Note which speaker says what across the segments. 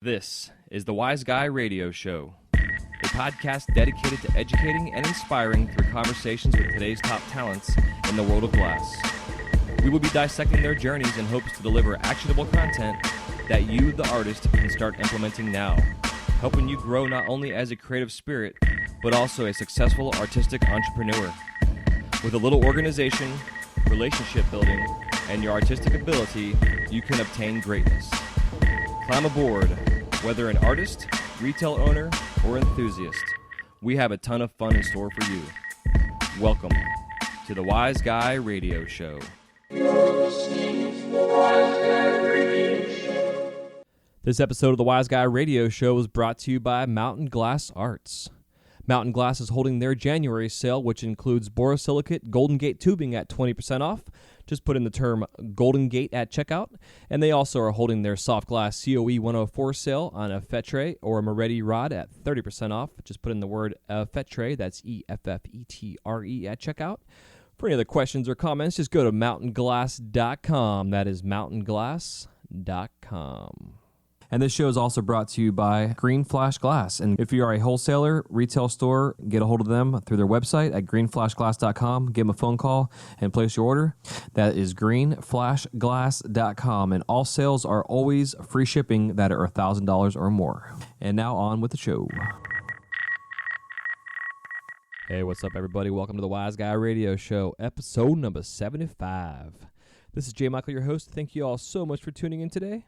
Speaker 1: This is the Wise Guy Radio Show, a podcast dedicated to educating and inspiring through conversations with today's top talents in the world of glass. We will be dissecting their journeys in hopes to deliver actionable content that you, the artist, can start implementing now, helping you grow not only as a creative spirit, but also a successful artistic entrepreneur. With a little organization, relationship building, and your artistic ability, you can obtain greatness. Climb aboard, whether an artist, retail owner, or enthusiast. We have a ton of fun in store for you. Welcome to the Wise Guy Radio Show. This episode of the Wise Guy Radio Show is brought to you by Mountain Glass Arts. Mountain Glass is holding their January sale, which includes borosilicate Golden Gate tubing at 20% off. Just put in the term Golden Gate at checkout. And they also are holding their soft glass COE 104 sale on a Fetre or a Moretti rod at 30% off. Just put in the word Fetre, that's E-F-F-E-T-R-E at checkout. For any other questions or comments, just go to mountainglass.com. That is mountainglass.com. And this show is also brought to you by Green Flash Glass. And if you are a wholesaler, retail store, get a hold of them through their website at greenflashglass.com. Give them a phone call and place your order. That is greenflashglass.com. And all sales are always free shipping that are $1,000 or more. And now on with the show. Hey, what's up, everybody? Welcome to the Wise Guy Radio Show, episode number 75. This is Jay Michael, your host. Thank you all so much for tuning in today.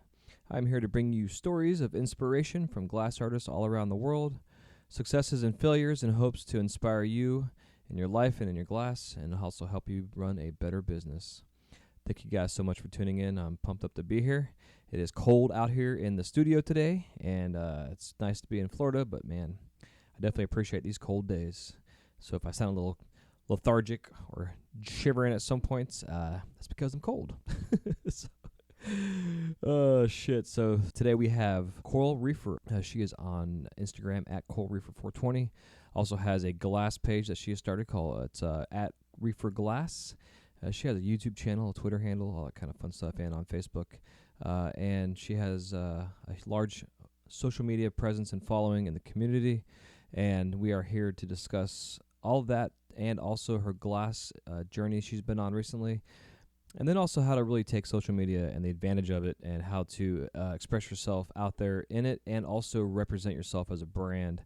Speaker 1: I'm here to bring you stories of inspiration from glass artists all around the world, successes and failures in hopes to inspire you in your life and in your glass, and also help you run a better business. Thank you guys so much for tuning in. I'm pumped up to be here. It is cold out here in the studio today, and it's nice to be in Florida, but man, I definitely appreciate these cold days. So if I sound a little lethargic or shivering at some points, that's because I'm cold. Oh, shit. So today we have Coral Reefer. She is on Instagram at CoralReefer420. Also has a glass page that she has started called at Reefer Glass. She has a YouTube channel, a Twitter handle, all that kind of fun stuff, and on Facebook. And she has a large social media presence and following in the community. And we are here to discuss all of that and also her glass journey she's been on recently. And then also how to really take social media and the advantage of it and how to express yourself out there in it and also represent yourself as a brand.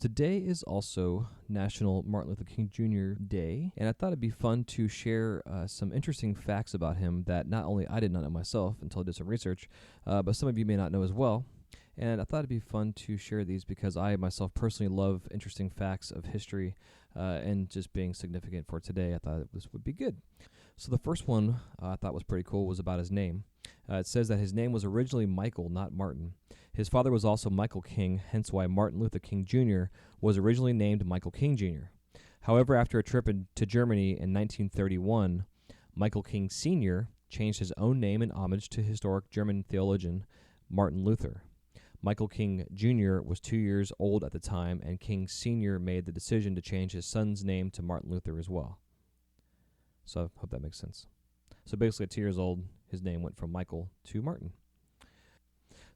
Speaker 1: Today is also National Martin Luther King Jr. Day, and I thought it'd be fun to share some interesting facts about him that not only I did not know myself until I did some research, but some of you may not know as well. And I thought it'd be fun to share these because I myself personally love interesting facts of history and just being significant for today. I thought this would be good. So the first one I thought was pretty cool was about his name. It says that his name was originally Michael, not Martin. His father was also Michael King, hence why Martin Luther King Jr. was originally named Michael King Jr. However, after a trip to Germany in 1931, Michael King Sr. changed his own name in homage to historic German theologian Martin Luther. Michael King Jr. was 2 years old at the time, and King Sr. made the decision to change his son's name to Martin Luther as well. So I hope that makes sense. So basically at 2 years old, his name went from Michael to Martin.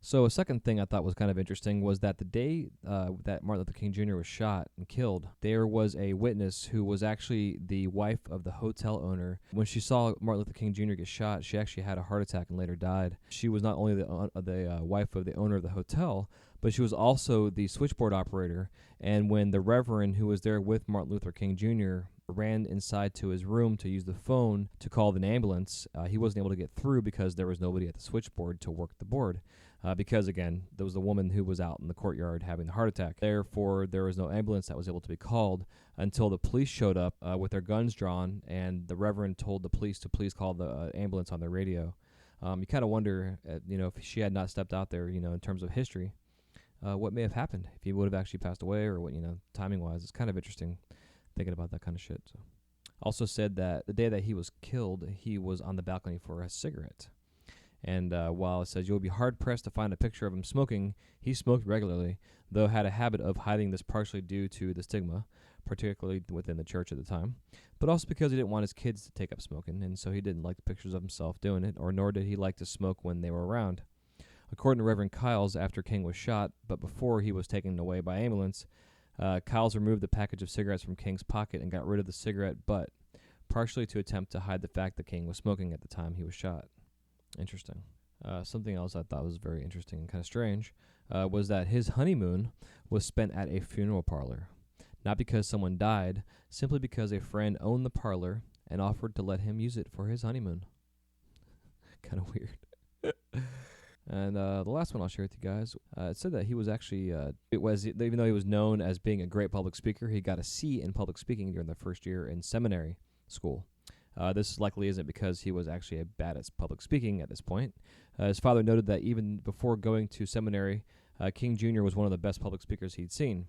Speaker 1: So a second thing I thought was kind of interesting was that the day that Martin Luther King Jr. was shot and killed, there was a witness who was actually the wife of the hotel owner. When she saw Martin Luther King Jr. get shot, she actually had a heart attack and later died. She was not only the wife of the owner of the hotel, but she was also the switchboard operator. And when the Reverend who was there with Martin Luther King Jr. ran inside to his room to use the phone to call an ambulance, he wasn't able to get through because there was nobody at the switchboard to work the board. Because, again, there was the woman who was out in the courtyard having the heart attack. Therefore, there was no ambulance that was able to be called until the police showed up with their guns drawn, and the Reverend told the police to please call the ambulance on their radio. You kind of wonder, if she had not stepped out there, in terms of history, what may have happened if he would have actually passed away or what, timing-wise. It's kind of interesting thinking about that kind of shit. So, also said that the day that he was killed, he was on the balcony for a cigarette. And while it says you'll be hard-pressed to find a picture of him smoking, he smoked regularly, though had a habit of hiding this partially due to the stigma, particularly within the church at the time, but also because he didn't want his kids to take up smoking, and so he didn't like the pictures of himself doing it, or nor did he like to smoke when they were around. According to Reverend Kiles, after King was shot, but before he was taken away by ambulance, Kiles removed the package of cigarettes from King's pocket and got rid of the cigarette butt, partially to attempt to hide the fact that King was smoking at the time he was shot. Interesting. Something else I thought was very interesting and kind of strange was that his honeymoon was spent at a funeral parlor. Not because someone died, simply because a friend owned the parlor and offered to let him use it for his honeymoon. Kind of weird. And the last one I'll share with you guys, it said that he was actually, even though he was known as being a great public speaker, he got a C in public speaking during the first year in seminary school. This likely isn't because he was actually bad at public speaking at this point. His father noted that even before going to seminary, King Jr. was one of the best public speakers he'd seen.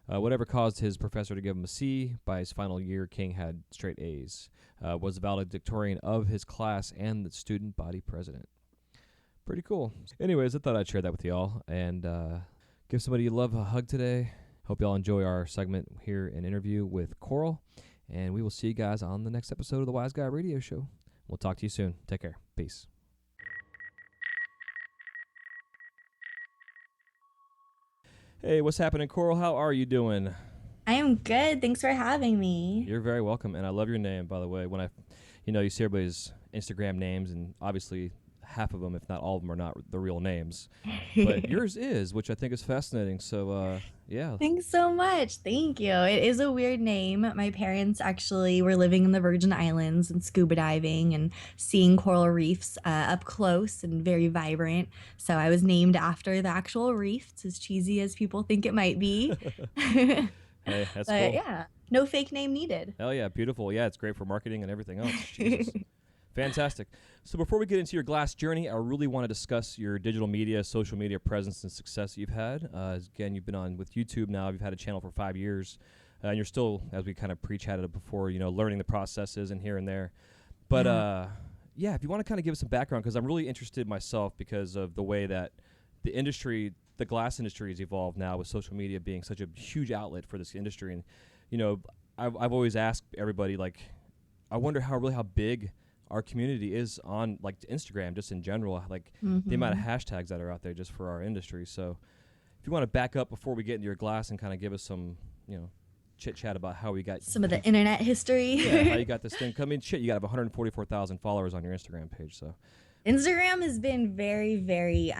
Speaker 1: Whatever caused his professor to give him a C, by his final year, King had straight A's, was the valedictorian of his class and the student body president. Pretty cool. Anyways, I thought I'd share that with y'all and give somebody you love a hug today. Hope y'all enjoy our segment here, an interview with Coral, and we will see you guys on the next episode of the Wise Guy Radio Show. We'll talk to you soon. Take care. Peace. Hey, what's happening, Coral? How are you doing?
Speaker 2: I am good. Thanks for having me.
Speaker 1: You're very welcome, and I love your name, by the way. When you see everybody's Instagram names, and obviously half of them, if not all of them, are not the real names. But yours is, which I think is fascinating. So, yeah.
Speaker 2: Thanks so much. Thank you. It is a weird name. My parents actually were living in the Virgin Islands and scuba diving and seeing coral reefs up close and very vibrant. So I was named after the actual reef. It's as cheesy as people think it might be.
Speaker 1: Hey, that's cool.
Speaker 2: Yeah, no fake name needed.
Speaker 1: Hell yeah, beautiful. Yeah, it's great for marketing and everything else. Jesus. Fantastic. So before we get into your glass journey, I really want to discuss your digital media, social media presence and success you've had. Again, you've been on with YouTube now. You've had a channel for 5 years. And you're still, as we kind of pre-chatted before, learning the processes and here and there. But, yeah, if you want to kind of give us some background, because I'm really interested myself because of the way that the industry, the glass industry has evolved now with social media being such a huge outlet for this industry. And, I've always asked everybody, like, I wonder how big our community is on like Instagram, just in general, like the amount of hashtags that are out there just for our industry. So if you want to back up before we get into your glass and kind of give us some, chit chat about how we got
Speaker 2: some of the internet history.
Speaker 1: Yeah, how you got this thing. I mean, you got 144,000 followers on your Instagram page. So
Speaker 2: Instagram has been very, very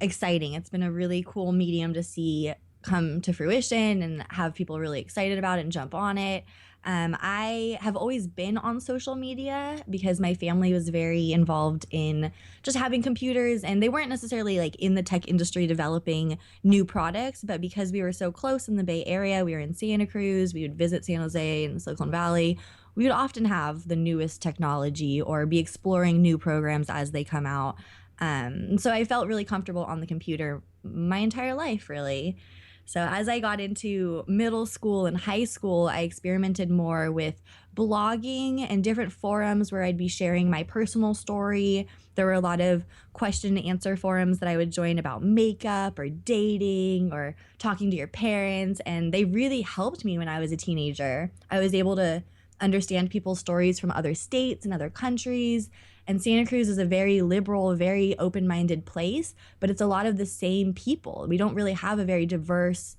Speaker 2: exciting. It's been a really cool medium to see come to fruition and have people really excited about it and jump on it. I have always been on social media because my family was very involved in just having computers, and they weren't necessarily like in the tech industry developing new products, but because we were so close in the Bay Area, we were in Santa Cruz, we would visit San Jose and Silicon Valley. We would often have the newest technology or be exploring new programs as they come out. So I felt really comfortable on the computer my entire life, really. So as I got into middle school and high school, I experimented more with blogging and different forums where I'd be sharing my personal story. There were a lot of question and answer forums that I would join about makeup or dating or talking to your parents, and they really helped me when I was a teenager. I was able to understand people's stories from other states and other countries. And Santa Cruz is a very liberal, very open-minded place, but it's a lot of the same people. We don't really have a very diverse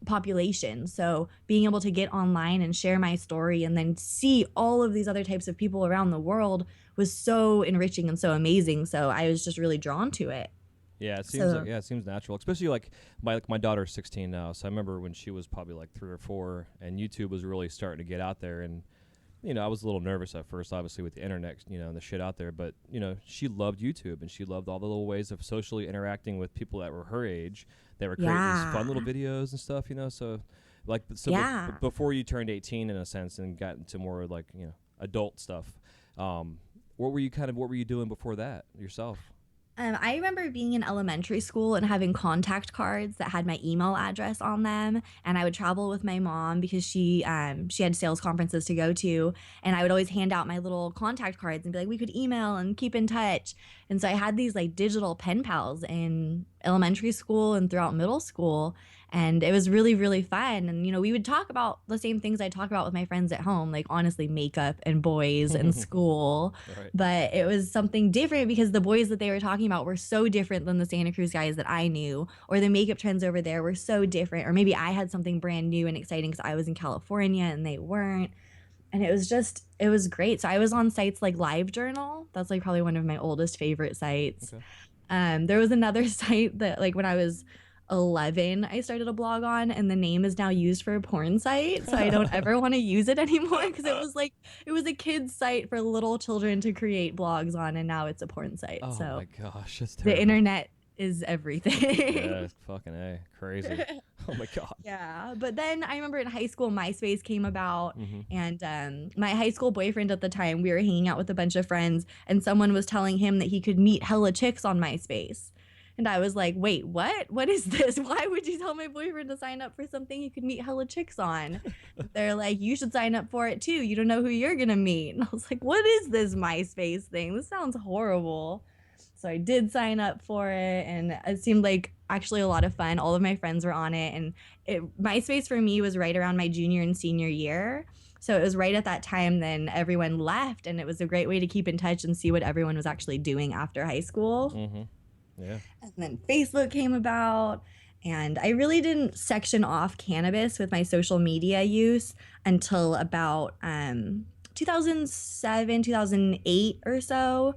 Speaker 2: population. So being able to get online and share my story and then see all of these other types of people around the world was so enriching and so amazing. So I was just really drawn to it.
Speaker 1: Yeah, it seems it seems natural. Especially like my daughter's 16 now, so I remember when she was probably like 3 or 4, and YouTube was really starting to get out there. And I was a little nervous at first, obviously, with the internet, and the shit out there. But, she loved YouTube, and she loved all the little ways of socially interacting with people that were her age. They were creating these fun little videos and stuff, So, before you turned 18, in a sense, and got into more, like, adult stuff, what were you doing before that yourself?
Speaker 2: I remember being in elementary school and having contact cards that had my email address on them, and I would travel with my mom because she had sales conferences to go to, and I would always hand out my little contact cards and be like, we could email and keep in touch. And so I had these like digital pen pals in elementary school and throughout middle school. And it was really, really fun. And, we would talk about the same things I talk about with my friends at home, like honestly, makeup and boys and school.
Speaker 1: Right.
Speaker 2: But it was something different because the boys that they were talking about were so different than the Santa Cruz guys that I knew, or the makeup trends over there were so different. Or maybe I had something brand new and exciting because I was in California and they weren't. And it was great. So I was on sites like LiveJournal. That's like probably one of my oldest favorite sites.
Speaker 1: Okay.
Speaker 2: There was another site that like when I was 11, I started a blog on, and the name is now used for a porn site. So I don't ever want to use it anymore because it was a kid's site for little children to create blogs on, and now it's a porn site.
Speaker 1: Oh
Speaker 2: so
Speaker 1: my gosh, that's terrible.
Speaker 2: the internet is everything.
Speaker 1: Yeah, fucking A. Crazy. Oh my God.
Speaker 2: Yeah. But then I remember in high school, MySpace came about,
Speaker 1: Mm-hmm.
Speaker 2: and my high school boyfriend at the time, we were hanging out with a bunch of friends, and someone was telling him that he could meet hella chicks on MySpace. And I was like, wait, what? What is this? Why would you tell my boyfriend to sign up for something he could meet hella chicks on? They're like, you should sign up for it too. You don't know who you're going to meet. And I was like, what is this MySpace thing? This sounds horrible. So I did sign up for it, and it seemed like actually a lot of fun. All of my friends were on it, and MySpace for me was right around my junior and senior year. So it was right at that time then everyone left, and it was a great way to keep in touch and see what everyone was actually doing after high school.
Speaker 1: Mm-hmm. Yeah.
Speaker 2: And then Facebook came about, and I really didn't section off cannabis with my social media use until about 2007, 2008 or so.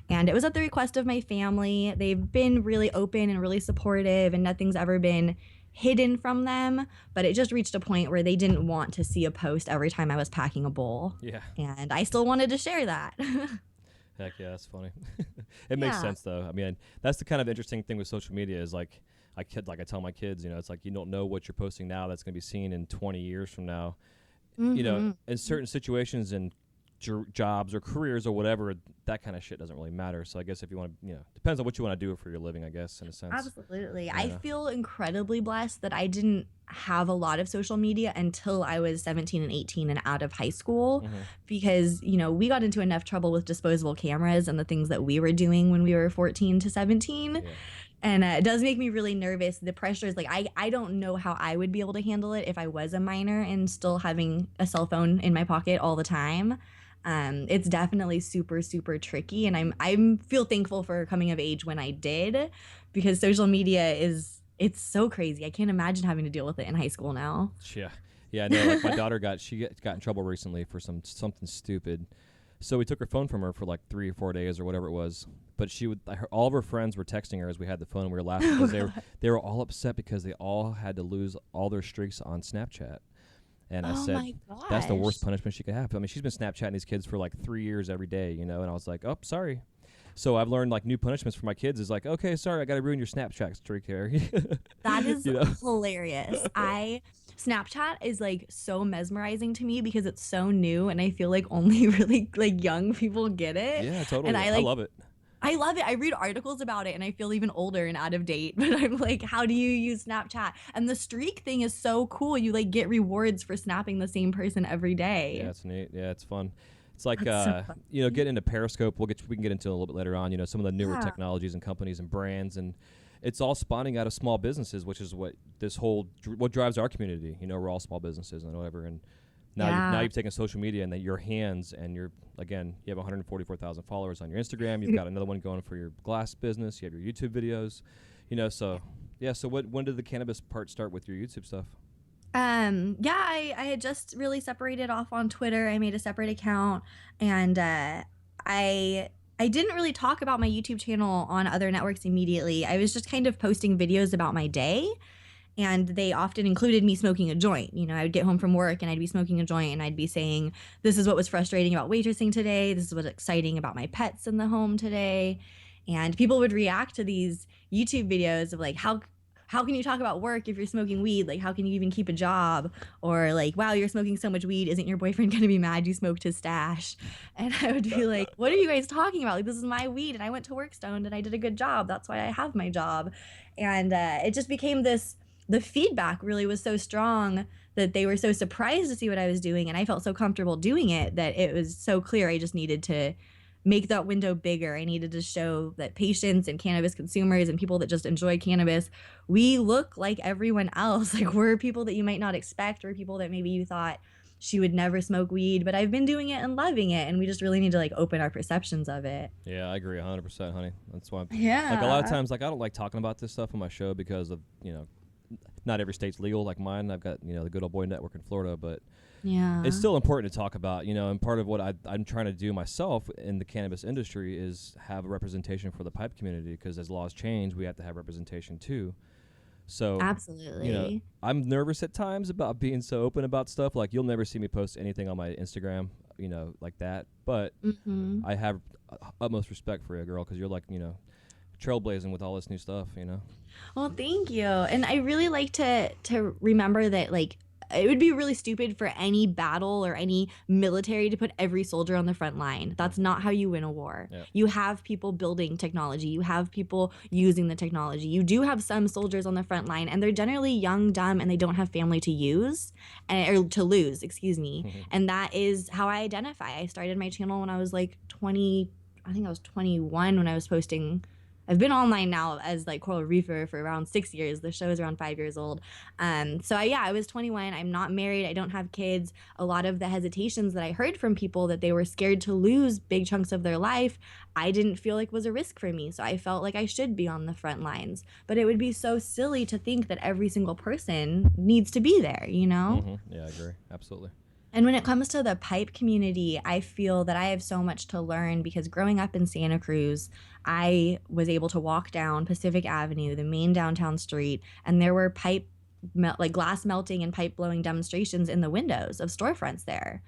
Speaker 2: And it was at the request of my family. They've been really open and really supportive, and nothing's ever been hidden from them. But it just reached a point where they didn't want to see a post every time I was packing a bowl.
Speaker 1: Yeah.
Speaker 2: And I still wanted to share that.
Speaker 1: Heck yeah, that's funny. It makes sense though. I mean, that's the kind of interesting thing with social media is like I tell my kids, it's like you don't know what you're posting now that's going to be seen in 20 years from now.
Speaker 2: Mm-hmm.
Speaker 1: In certain situations and jobs or careers or whatever, that kind of shit doesn't really matter. So I guess if you want to, depends on what you want to do for your living, I guess, in a sense.
Speaker 2: Absolutely.
Speaker 1: Yeah.
Speaker 2: I feel incredibly blessed that I didn't have a lot of social media until I was 17 and 18 and out of high school,
Speaker 1: Mm-hmm.
Speaker 2: because, we got into enough trouble with disposable cameras and the things that we were doing when we were 14 to 17.
Speaker 1: Yeah.
Speaker 2: And it does make me really nervous. The pressure is like, I don't know how I would be able to handle it if I was a minor and still having a cell phone in my pocket all the time. It's definitely super, super tricky. And I feel thankful for coming of age when I did, because social media it's so crazy. I can't imagine having to deal with it in high school now.
Speaker 1: Yeah. Yeah, no, like my daughter got in trouble recently for something stupid. So we took her phone from her for like 3 or 4 days or whatever it was. But all of her friends were texting her as we had the phone, and we were laughing because they were all upset because they all had to lose all their streaks on Snapchat. And I said,
Speaker 2: my
Speaker 1: that's the
Speaker 2: gosh.
Speaker 1: worst punishment she could have. I mean, she's been Snapchatting these kids for like 3 years every day, and I was like, oh, sorry. So I've learned like new punishments for my kids is like, okay, sorry, I got to ruin your Snapchat streak here.
Speaker 2: That is hilarious. Snapchat is like so mesmerizing to me because it's so new, and I feel like only really like young people get it.
Speaker 1: Yeah, totally.
Speaker 2: And
Speaker 1: I love it.
Speaker 2: I love it. I read articles about it and I feel even older and out of date, but I'm like, how do you use Snapchat? And the streak thing is so cool. You like get rewards for snapping the same person every day.
Speaker 1: Yeah, it's neat. Yeah, it's fun. It's like,
Speaker 2: That's so fun.
Speaker 1: get into Periscope. We can get into it a little bit later on, some of the newer technologies and companies and brands, and it's all spawning out of small businesses, which is what what drives our community. We're all small businesses and whatever. And now you've taken social media and your hands, and you have 144,000 followers on your Instagram. You've got another one going for your glass business. You have your YouTube videos, so yeah. So when did the cannabis part start with your YouTube stuff?
Speaker 2: I had just really separated off on Twitter. I made a separate account, and I didn't really talk about my YouTube channel on other networks immediately. I was just kind of posting videos about my day, and they often included me smoking a joint. I would get home from work and I'd be smoking a joint, and I'd be saying, this is what was frustrating about waitressing today. This is what's exciting about my pets in the home today. And people would react to these YouTube videos of like, how can you talk about work if you're smoking weed? Like, how can you even keep a job? Or like, wow, you're smoking so much weed. Isn't your boyfriend going to be mad you smoked his stash? And I would be like, what are you guys talking about? Like, this is my weed, and I went to work stoned, and I did a good job. That's why I have my job. And it just became the feedback really was so strong that they were so surprised to see what I was doing. And I felt so comfortable doing it that it was so clear I just needed to make that window bigger. I needed to show that patients and cannabis consumers and people that just enjoy cannabis, we look like everyone else. Like, we're people that you might not expect, or people that maybe you thought she would never smoke weed, but I've been doing it and loving it. And we just really need to like open our perceptions of it.
Speaker 1: Yeah, I agree 100%, honey. That's why,
Speaker 2: Yeah.
Speaker 1: like, a lot of times, like, I don't like talking about this stuff on my show because of, not every state's legal like mine. I've got, the Good Old Boy Network in Florida, but
Speaker 2: Yeah.
Speaker 1: it's still important to talk about, and part of what I'm trying to do myself in the cannabis industry is have a representation for the pipe community, because as laws change, we have to have representation too. So,
Speaker 2: Absolutely.
Speaker 1: I'm nervous at times about being so open about stuff. Like, you'll never see me post anything on my Instagram, like that. But
Speaker 2: Mm-hmm.
Speaker 1: I have utmost respect for you, girl, because you're like, trailblazing with all this new stuff,
Speaker 2: Well, thank you. And I really like to remember that, like, it would be really stupid for any battle or any military to put every soldier on the front line. That's not how you win a war.
Speaker 1: Yeah.
Speaker 2: You have people building technology. You have people using the technology. You do have some soldiers on the front line, and they're generally young, dumb, and they don't have family to use or to lose, excuse me. And that is how I identify. I started my channel when I was like 20, I think I was 21 when I was posting. I've been online now as like Coral Reefer for around 6 years. The show is around 5 years old. I was 21. I'm not married. I don't have kids. A lot of the hesitations that I heard from people that they were scared to lose big chunks of their life, I didn't feel like was a risk for me. So I felt like I should be on the front lines. But it would be so silly to think that every single person needs to be there,
Speaker 1: Yeah, I agree. Absolutely.
Speaker 2: And when it comes to the pipe community, I feel that I have so much to learn, because growing up in Santa Cruz, I was able to walk down Pacific Avenue, the main downtown street, and there were like glass melting and pipe blowing demonstrations in the windows of storefronts there.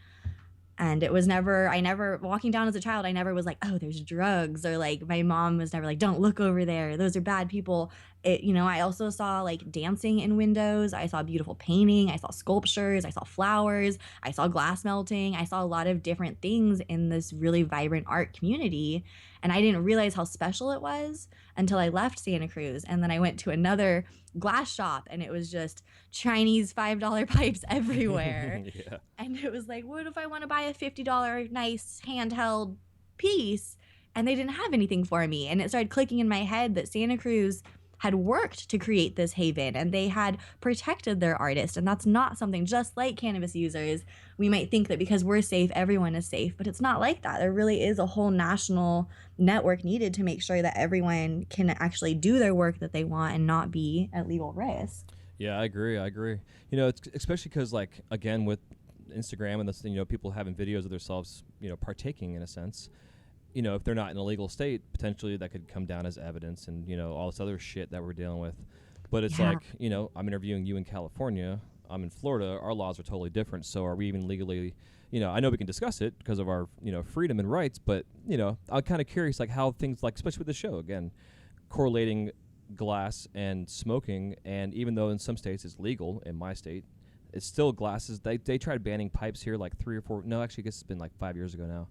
Speaker 2: And I never, walking down as a child, I never was like, oh, there's drugs, or like my mom was never like, don't look over there, those are bad people. I also saw like dancing in windows. I saw beautiful painting. I saw sculptures. I saw flowers. I saw glass melting. I saw a lot of different things in this really vibrant art community. And I didn't realize how special it was until I left Santa Cruz. And then I went to another glass shop, and it was just Chinese $5 pipes everywhere.
Speaker 1: Yeah.
Speaker 2: And it was like, what if I want to buy a $50 nice handheld piece? And they didn't have anything for me. And it started clicking in my head that Santa Cruz had worked to create this haven, and they had protected their artists. And that's not something, just like cannabis users, we might think that because we're safe, everyone is safe, but it's not like that. There really is a whole national network needed to make sure that everyone can actually do their work that they want and not be at legal risk.
Speaker 1: Yeah, I agree. It's especially because, like, again, with Instagram and this, people having videos of themselves, partaking in a sense. If they're not in a legal state, potentially that could come down as evidence, and all this other shit that we're dealing with. But it's like, I'm interviewing you in California. I'm in Florida. Our laws are totally different. So are we even legally? I know we can discuss it because of our freedom and rights. But I'm kind of curious, like, how things, like, especially with the show again, correlating glass and smoking, and even though in some states it's legal, in my state it's still glasses. They tried banning pipes here like 3 or 4, no, actually I guess it's been like 5 years ago now.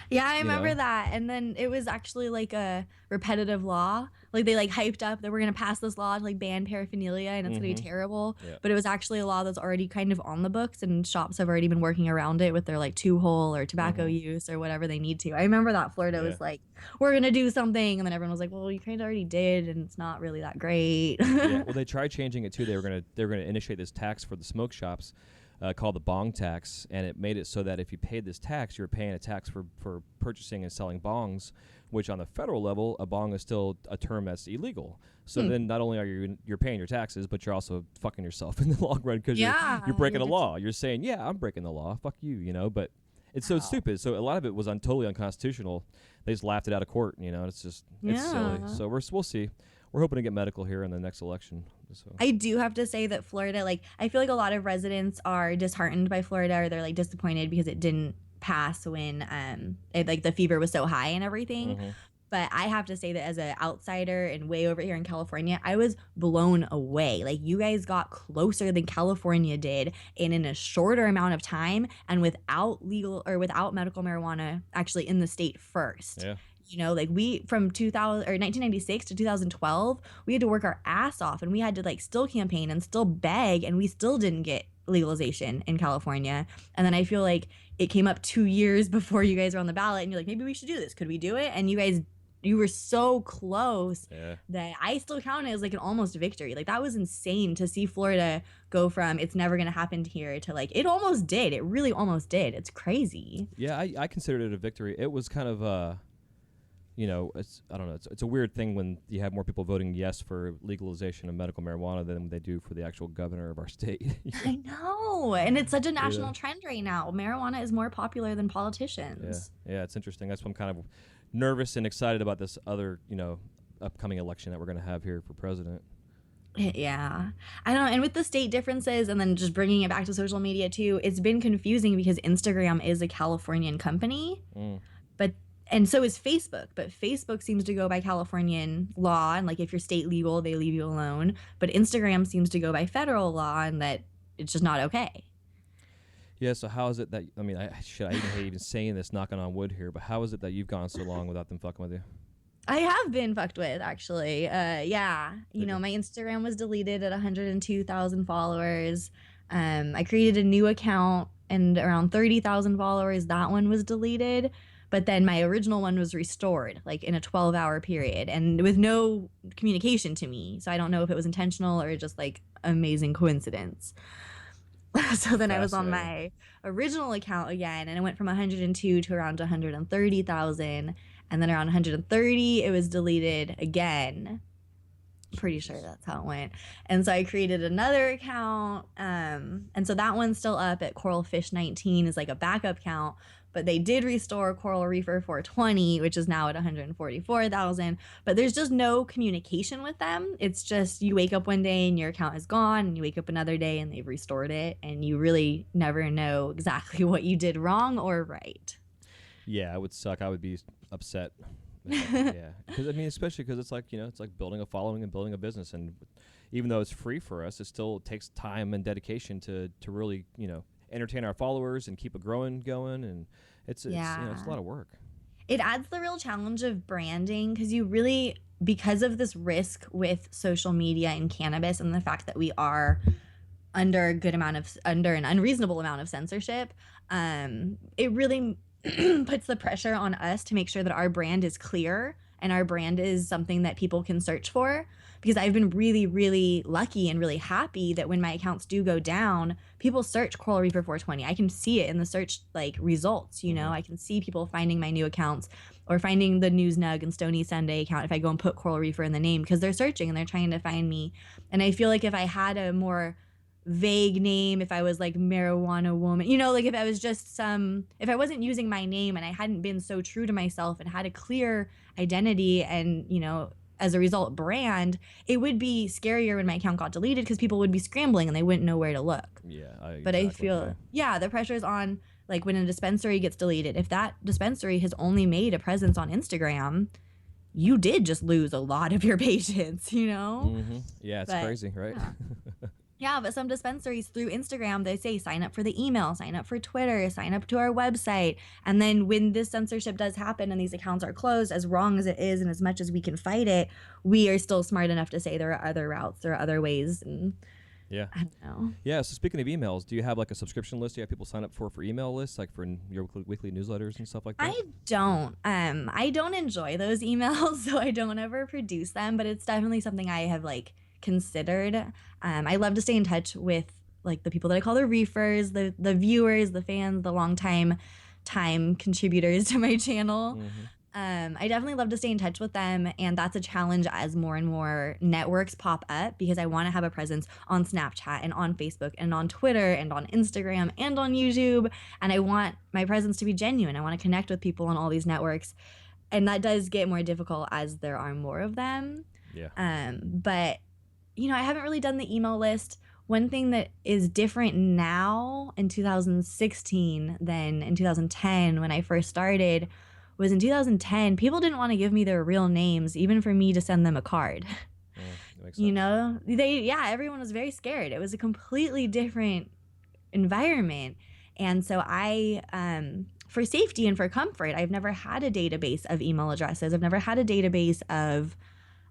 Speaker 2: Yeah, I remember that. And then it was actually like a repetitive law. Like, they like hyped up that we're going to pass this law to like ban paraphernalia, and it's going to be terrible.
Speaker 1: Yeah.
Speaker 2: But it was actually a law that's already kind of on the books, and shops have already been working around it with their like 2-hole or tobacco use or whatever they need to. I remember that Florida was like, we're going to do something. And then everyone was like, well, you kind of already did, and it's not really that great.
Speaker 1: Yeah, well, they tried changing it too. They were going to initiate this tax for the smoke shops. Called the bong tax, and it made it so that if you paid this tax, you were paying a tax for purchasing and selling bongs, which on the federal level, a bong is still a term that's illegal. So then not only are you're paying your taxes, but you're also fucking yourself in the long run, because you're breaking a law. You're saying, yeah, I'm breaking the law. Fuck you, but it's so stupid. So a lot of it was totally unconstitutional. They just laughed it out of court, it's just, it's silly. So we'll see. We're hoping to get medical here in the next election. So.
Speaker 2: I do have to say that Florida, like, I feel like a lot of residents are disheartened by Florida, or they're like disappointed because it didn't pass when like the fever was so high and everything. But I have to say that as an outsider and way over here in California, I was blown away. Like, you guys got closer than California did, and in a shorter amount of time, and without medical marijuana actually in the state first.
Speaker 1: Yeah.
Speaker 2: You know, like we from 2000 or 1996 to 2012, we had to work our ass off and we had to like still campaign and still beg and we still didn't get legalization in California. And then I feel like it came up 2 years before you guys were on the ballot and you're like, maybe we should do this. Could we do it? And you were so close
Speaker 1: Yeah.
Speaker 2: that I still count it as like an almost victory. Like that was insane to see Florida go from it's never going to happen here to like it almost did. It really almost did. It's crazy.
Speaker 1: Yeah, I considered it a victory. It was kind of I don't know. It's a weird thing when you have more people voting yes for legalization of medical marijuana than they do for the actual governor of our state.
Speaker 2: I know. And it's such a national trend right now. Marijuana is more popular than politicians.
Speaker 1: Yeah, it's interesting. That's why I'm kind of nervous and excited about this other, upcoming election that we're going to have here for president.
Speaker 2: Yeah. I don't know. And with the state differences and then just bringing it back to social media too, it's been confusing because Instagram is a Californian company. But and so is Facebook, but Facebook seems to go by Californian law and like if you're state legal, they leave you alone, but Instagram seems to go by federal law and that it's just not okay.
Speaker 1: Yeah, so how is it that I even hate even saying this, knocking on wood here, but how is it that you've gone so long without them fucking with you?
Speaker 2: I have been fucked with, actually. Yeah. You know, my Instagram was deleted at 102,000 followers. I created a new account and around 30,000 followers, that one was deleted. But then my original one was restored, like in a 12-hour period and with no communication to me. So I don't know if it was intentional or just like amazing coincidence. So then I was on my original account again and it went from 102 to around 130,000. And then around 130, it was deleted again. Pretty sure that's how it went. And so I created another account. And so that one's still up at CoralFish19 is like a backup account. But they did restore Coral Reefer 420, which is now at 144,000. But there's just no communication with them. It's just you wake up one day and your account is gone, and you wake up another day and they've restored it, and you really never know exactly what you did wrong or right.
Speaker 1: Yeah, it would suck. I would be upset. Yeah, because especially because it's like it's like building a following and building a business, and even though it's free for us, it still takes time and dedication to really entertain our followers and keep it going, and it's a lot of work.
Speaker 2: It adds the real challenge of branding because you really, because of this risk with social media and cannabis and the fact that we are under an unreasonable amount of censorship, it really puts the pressure on us to make sure that our brand is clear and our brand is something that people can search for. Because I've been really, really lucky and really happy that when my accounts do go down, people search Coral Reefer 420. I can see it in the search results, I can see people finding my new accounts or finding the News Nug and Stony Sunday account if I go and put Coral Reefer in the name because they're searching and they're trying to find me. And I feel like if I had a more vague name, if I was like Marijuana Woman, if I was just if I wasn't using my name and I hadn't been so true to myself and had a clear identity and, as a result, brand, it would be scarier when my account got deleted because people would be scrambling and they wouldn't know where to look.
Speaker 1: Yeah.
Speaker 2: I feel, the pressure's on, like when a dispensary gets deleted, if that dispensary has only made a presence on Instagram, you did just lose a lot of your patients,
Speaker 1: Mm-hmm. Yeah, it's crazy, right?
Speaker 2: Yeah. Yeah, but some dispensaries through Instagram, they say sign up for the email, sign up for Twitter, sign up to our website. And then when this censorship does happen and these accounts are closed, as wrong as it is and as much as we can fight it, we are still smart enough to say there are other routes, there are other ways. And
Speaker 1: yeah.
Speaker 2: I don't know.
Speaker 1: Yeah, so speaking of emails, do you have like a subscription list you have people sign up for email lists, like for your weekly newsletters and stuff like that?
Speaker 2: I don't. I don't enjoy those emails, so I don't ever produce them, but it's definitely something I have considered. I love to stay in touch with the people that I call the reefers, the viewers, the fans, the long time contributors to my channel. Mm-hmm. I definitely love to stay in touch with them, and that's a challenge as more and more networks pop up because I want to have a presence on Snapchat and on Facebook and on Twitter and on Instagram and on YouTube, and I want my presence to be genuine. I want to connect with people on all these networks, and that does get more difficult as there are more of them.
Speaker 1: Yeah.
Speaker 2: But I haven't really done the email list. One thing that is different now in 2016 than in 2010 when I first started was in 2010, people didn't want to give me their real names, even for me to send them a card.
Speaker 1: That makes sense.
Speaker 2: Everyone was very scared. It was a completely different environment. And so I for safety and for comfort. I've never had a database of email addresses. I've never had a database of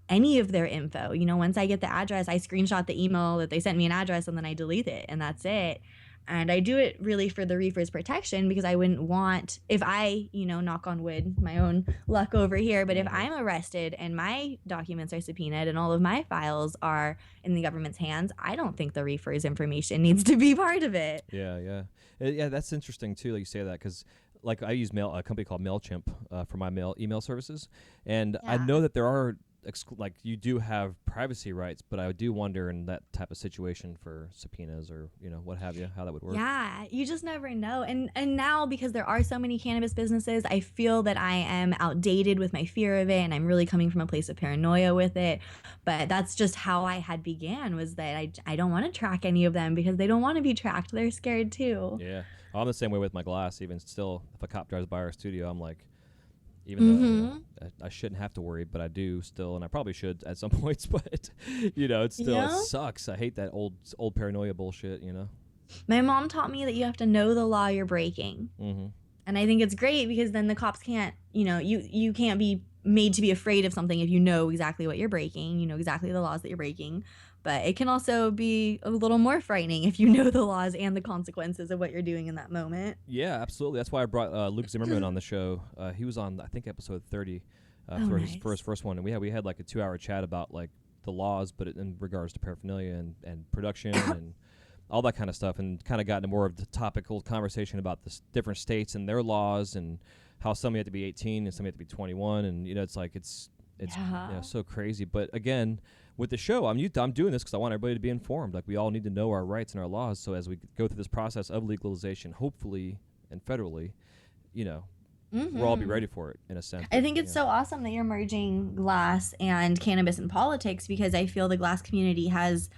Speaker 2: any of their info. You know, once I get the address, I screenshot the email that they sent me an address and then I delete it and that's it. And I do it really for the reefer's protection because I wouldn't want, if I, you know, knock on wood, my own luck over here, but if I'm arrested and my documents are subpoenaed and all of my files are in the government's hands, I don't think the reefer's information needs to be part of it.
Speaker 1: Yeah. Yeah, that's interesting too, like you say that, because like I use a company called MailChimp for my email services, and I know that there are like you do have privacy rights, but I do wonder in that type of situation for subpoenas or, you know, what have you, how that would work.
Speaker 2: Yeah, you just never know. And now, because there are so many cannabis businesses, I feel that I am outdated with my fear of it, and I'm really coming from a place of paranoia with it. But that's just how I had began, was that I don't want to track any of them because they don't want to be tracked. They're scared too.
Speaker 1: Yeah, I'm the same way with my glass. Even still, if a cop drives by our studio, I'm like, even though you know, I shouldn't have to worry, but I do still, and I probably should at some points. But you know, it's still it sucks. I hate that old paranoia bullshit. You know,
Speaker 2: my mom taught me that you have to know the law you're breaking, and I think it's great because then the cops can't. You know, you can't be made to be afraid of something if you know exactly what you're breaking. You know exactly the laws that you're breaking. But it can also be a little more frightening if you know the laws and the consequences of what you're doing in that moment.
Speaker 1: Yeah, absolutely. That's why I brought Luke Zimmerman on the show. He was on, I think, episode 30 for his first one. And we had like a 2-hour chat about like the laws, but in regards to paraphernalia and production and all that kind of stuff, and kind of got into more of the topical conversation about the different states and their laws and how some you have to be 18 and some you have to be 21. And, you know, it's like it's you know, so crazy. But again, with the show, I'm doing this because I want everybody to be informed. Like, we all need to know our rights and our laws. So as we go through this process of legalization, hopefully and federally, you know, we'll all be ready for it in a sense.
Speaker 2: I think it's so awesome that you're merging glass and cannabis in politics, because I feel the glass community has,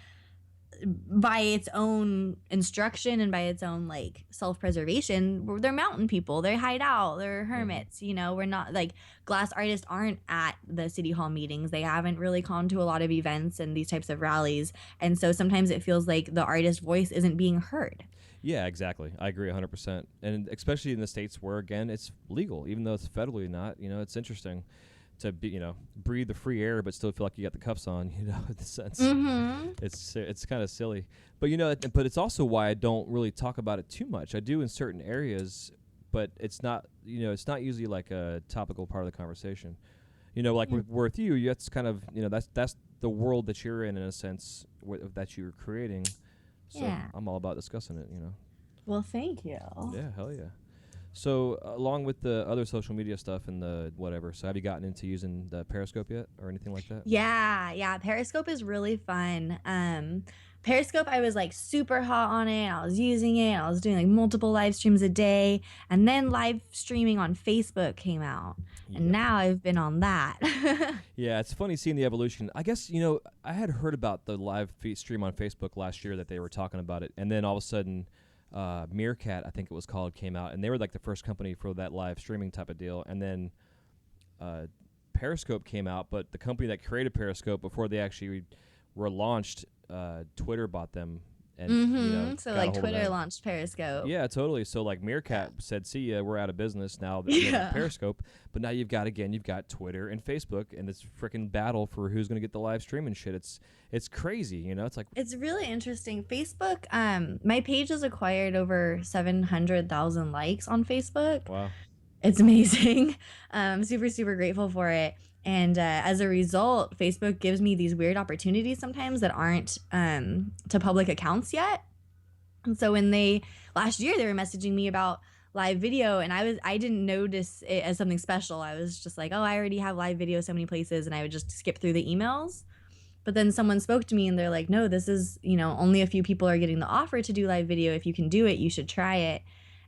Speaker 2: by its own instruction and by its own like self-preservation, they're mountain people, they hide out, they're hermits. You know, we're not like, glass artists aren't at the city hall meetings, they haven't really gone to a lot of events and these types of rallies, and so sometimes it feels like the artist voice isn't being heard.
Speaker 1: Yeah, exactly. I agree 100%. And especially in the states where, again, it's legal, even though it's federally not. You know, it's interesting to be, you know, breathe the free air, but still feel like you got the cuffs on, you know, in the sense. It's kind of silly. But, you know, but it's also why I don't really talk about it too much. I do in certain areas, but it's not, you know, it's not usually like a topical part of the conversation. You know, like with you, that's kind of, you know, that's the world that you're in a sense, that you're creating. So I'm all about discussing it, you know.
Speaker 2: Well, thank you.
Speaker 1: Yeah, hell yeah. So along with the other social media stuff and the whatever, so have you gotten into using the Periscope yet or anything like that?
Speaker 2: Yeah. Periscope is really fun. Periscope, I was like super hot on it. I was using it. I was doing like multiple live streams a day. And then live streaming on Facebook came out. And now I've been on that.
Speaker 1: Yeah, it's funny seeing the evolution. I guess, you know, I had heard about the live stream on Facebook last year that they were talking about it. And then all of a sudden, Meerkat, I think it was called, came out, and they were like the first company for that live streaming type of deal. And then Periscope came out, but the company that created Periscope, before they actually were launched, Twitter bought them. And, you know,
Speaker 2: so like Twitter launched Periscope.
Speaker 1: Yeah, totally. So like Meerkat said, see ya, we're out of business now. Periscope. But now you've got Twitter and Facebook, and this freaking battle for who's going to get the live stream and shit. It's crazy, you know. It's like,
Speaker 2: it's really interesting. Facebook, my page has acquired over 700,000 likes on Facebook.
Speaker 1: Wow.
Speaker 2: It's amazing. I'm super, super grateful for it. And as a result, Facebook gives me these weird opportunities sometimes that aren't to public accounts yet. And so when last year they were messaging me about live video, and I didn't notice it as something special. I was just like, oh, I already have live video so many places, and I would just skip through the emails. But then someone spoke to me and they're like, no, this is, you know, only a few people are getting the offer to do live video. If you can do it, you should try it.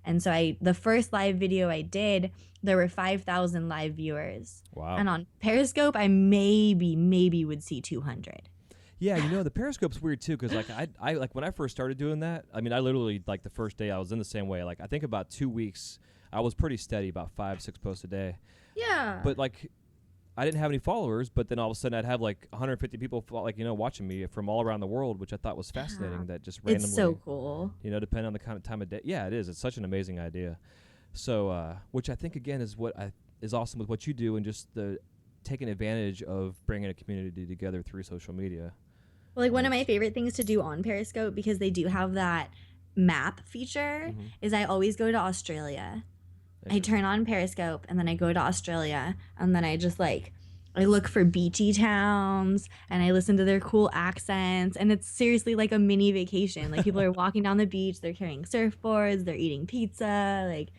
Speaker 2: And so the first live video I did, there were 5,000 live viewers.
Speaker 1: Wow.
Speaker 2: And on Periscope, I maybe would see 200.
Speaker 1: Yeah, you know, the Periscope's weird too, because like I like when I first started doing that, I mean, I literally, like the first day I was in the same way. Like I think about 2 weeks, I was pretty steady, about 5-6 posts a day.
Speaker 2: Yeah.
Speaker 1: But like, I didn't have any followers, but then all of a sudden I'd have like 150 people like, you know, watching me from all around the world, which I thought was fascinating. That just randomly,
Speaker 2: it's so cool.
Speaker 1: You know, depending on the kind of time of day. Yeah, it is. It's such an amazing idea. So, which I think again is what is awesome with what you do, and just the taking advantage of bringing a community together through social media.
Speaker 2: Well, like one of my favorite things to do on Periscope, because they do have that map feature, is I always go to Australia. I turn on Periscope and then I go to Australia, and then I just like I look for beachy towns and I listen to their cool accents, and it's seriously like a mini vacation. Like people are walking down the beach, they're carrying surfboards, they're eating pizza, like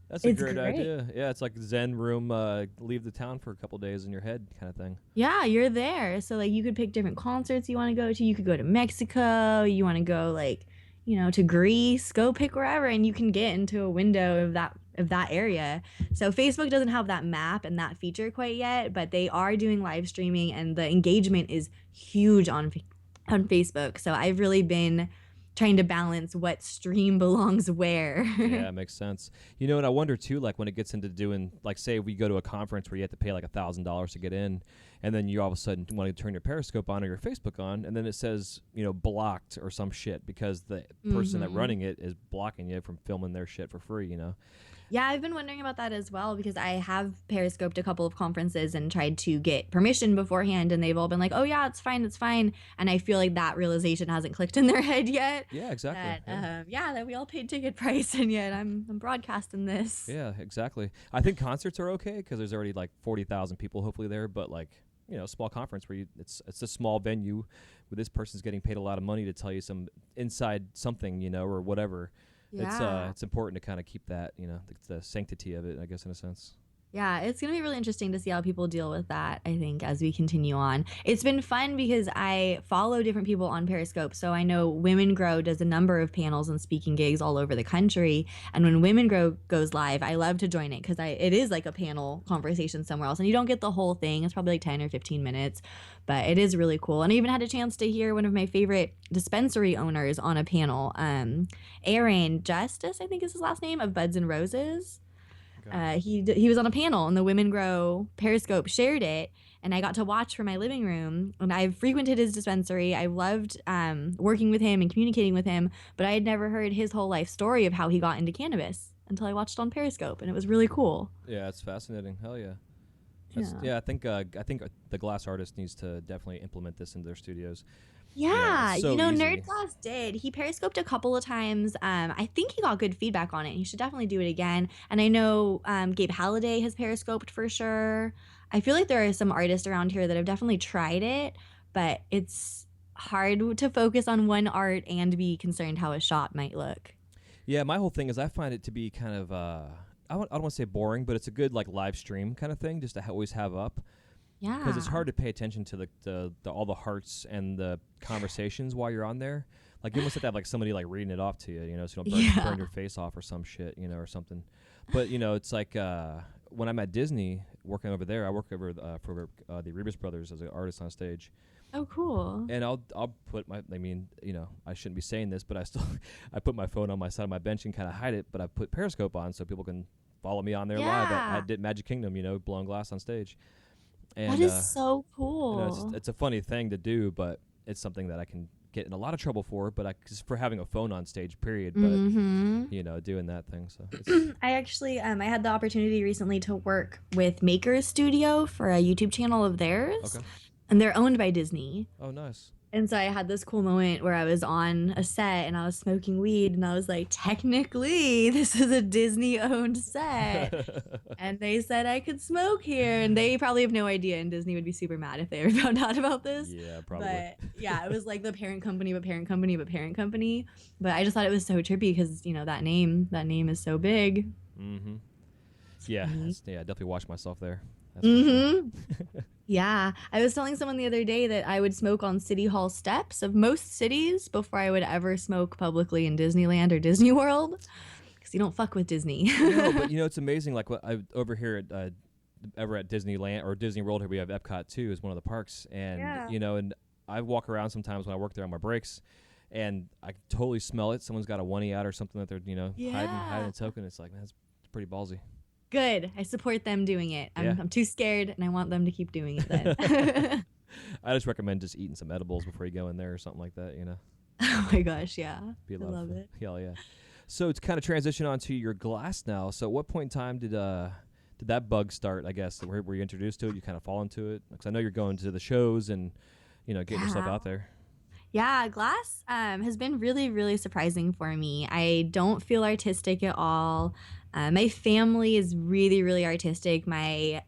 Speaker 1: That's a
Speaker 2: it's
Speaker 1: great
Speaker 2: great.
Speaker 1: idea. Yeah, it's like Zen room, leave the town for a couple days in your head kind of thing.
Speaker 2: Yeah, you're there. So like you could pick different concerts you want to go to. You could go to Mexico, you want to go like, to Greece, go pick wherever, and you can get into a window of that area. So Facebook doesn't have that map and that feature quite yet, but they are doing live streaming, and the engagement is huge on Facebook. So I've really been trying to balance what stream belongs where.
Speaker 1: Yeah, it makes sense. And I wonder too, like when it gets into doing, like, say we go to a conference where you have to pay like $1,000 to get in, and then you all of a sudden want to turn your Periscope on or your Facebook on, and then it says, blocked or some shit because the person that running it is blocking you from filming their shit for free.
Speaker 2: Yeah, I've been wondering about that as well, because I have Periscoped a couple of conferences and tried to get permission beforehand, and they've all been like, "Oh yeah, it's fine, it's fine." And I feel like that realization hasn't clicked in their head yet.
Speaker 1: Yeah, exactly.
Speaker 2: That we all paid ticket price, and yet I'm broadcasting this.
Speaker 1: Yeah, exactly. I think concerts are okay because there's already like 40,000 people hopefully there, but like small conference where it's a small venue where this person's getting paid a lot of money to tell you some inside something, or whatever.
Speaker 2: Yeah.
Speaker 1: It's important to kind of keep that, the sanctity of it, I guess, in a sense.
Speaker 2: Yeah, it's going to be really interesting to see how people deal with that, I think, as we continue on. It's been fun because I follow different people on Periscope. So I know Women Grow does a number of panels and speaking gigs all over the country. And when Women Grow goes live, I love to join it because it is like a panel conversation somewhere else. And you don't get the whole thing. It's probably like 10 or 15 minutes, but it is really cool. And I even had a chance to hear one of my favorite dispensary owners on a panel, Aaron Justice, I think is his last name, of Buds and Roses. He was on a panel, and the Women Grow Periscope shared it, and I got to watch from my living room. And I've frequented his dispensary. I loved working with him and communicating with him, but I had never heard his whole life story of how he got into cannabis until I watched on Periscope, and it was really cool.
Speaker 1: Yeah, it's fascinating. Hell yeah. I think the Glass Artist needs to definitely implement this into their studios.
Speaker 2: Yeah,
Speaker 1: so easy.
Speaker 2: Nerd Glass did. He Periscoped a couple of times. I think he got good feedback on it. He should definitely do it again. And I know Gabe Halliday has Periscoped for sure. I feel like there are some artists around here that have definitely tried it, but it's hard to focus on one art and be concerned how a shot might look.
Speaker 1: Yeah, my whole thing is I find it to be kind of, I don't want to say boring, but it's a good like live stream kind of thing just to always have up.
Speaker 2: Yeah.
Speaker 1: Because it's hard to pay attention to the all the hearts and the conversations while you're on there. Like you almost have to have like somebody like reading it off to you, so you don't burn your face off or some shit, or something. But it's like when I'm at Disney working over there, I work over for the Rebus Brothers as an artist on stage.
Speaker 2: Oh, cool.
Speaker 1: And I'll put I shouldn't be saying this, but I put my phone on my side of my bench and kind of hide it, but I put Periscope on so people can follow me on there live at Magic Kingdom, blowing glass on stage. And,
Speaker 2: that is so cool.
Speaker 1: It's a funny thing to do, but it's something that I can get in a lot of trouble for. But just for having a phone on stage, period. But doing that thing. So
Speaker 2: I actually I had the opportunity recently to work with Maker's Studio for a YouTube channel of theirs, and they're owned by Disney.
Speaker 1: Oh, nice.
Speaker 2: And so I had this cool moment where I was on a set and I was smoking weed, and I was like, technically, this is a Disney-owned set. And they said I could smoke here. And they probably have no idea, and Disney would be super mad if they ever found out about this.
Speaker 1: Yeah, probably.
Speaker 2: But yeah, it was like the parent company, but parent company, but parent company. But I just thought it was so trippy because, that name is so big.
Speaker 1: Mm-hmm. Yeah, definitely watched myself there.
Speaker 2: Yeah, I was telling someone the other day that I would smoke on City Hall steps of most cities before I would ever smoke publicly in Disneyland or Disney World, because you don't fuck with Disney.
Speaker 1: No, but it's amazing. Like what I over here at ever at Disneyland or Disney World, here we have Epcot too, is one of the parks, and and I walk around sometimes when I work there on my breaks, and I can totally smell it. Someone's got a oneie out or something that they're hiding a token. It's like, man, it's pretty ballsy.
Speaker 2: Good. I support them doing it. I'm too scared, and I want them to keep doing it then.
Speaker 1: I just recommend just eating some edibles before you go in there or something like that,
Speaker 2: Oh my gosh, yeah.
Speaker 1: I
Speaker 2: love it.
Speaker 1: Hell yeah. So it's kind of transition onto your glass now. So at what point in time did that bug start? I guess were you introduced to it? You kind of fall into it because I know you're going to the shows and getting yourself out there.
Speaker 2: Yeah, glass has been really, really surprising for me. I don't feel artistic at all. My family is really, really artistic. My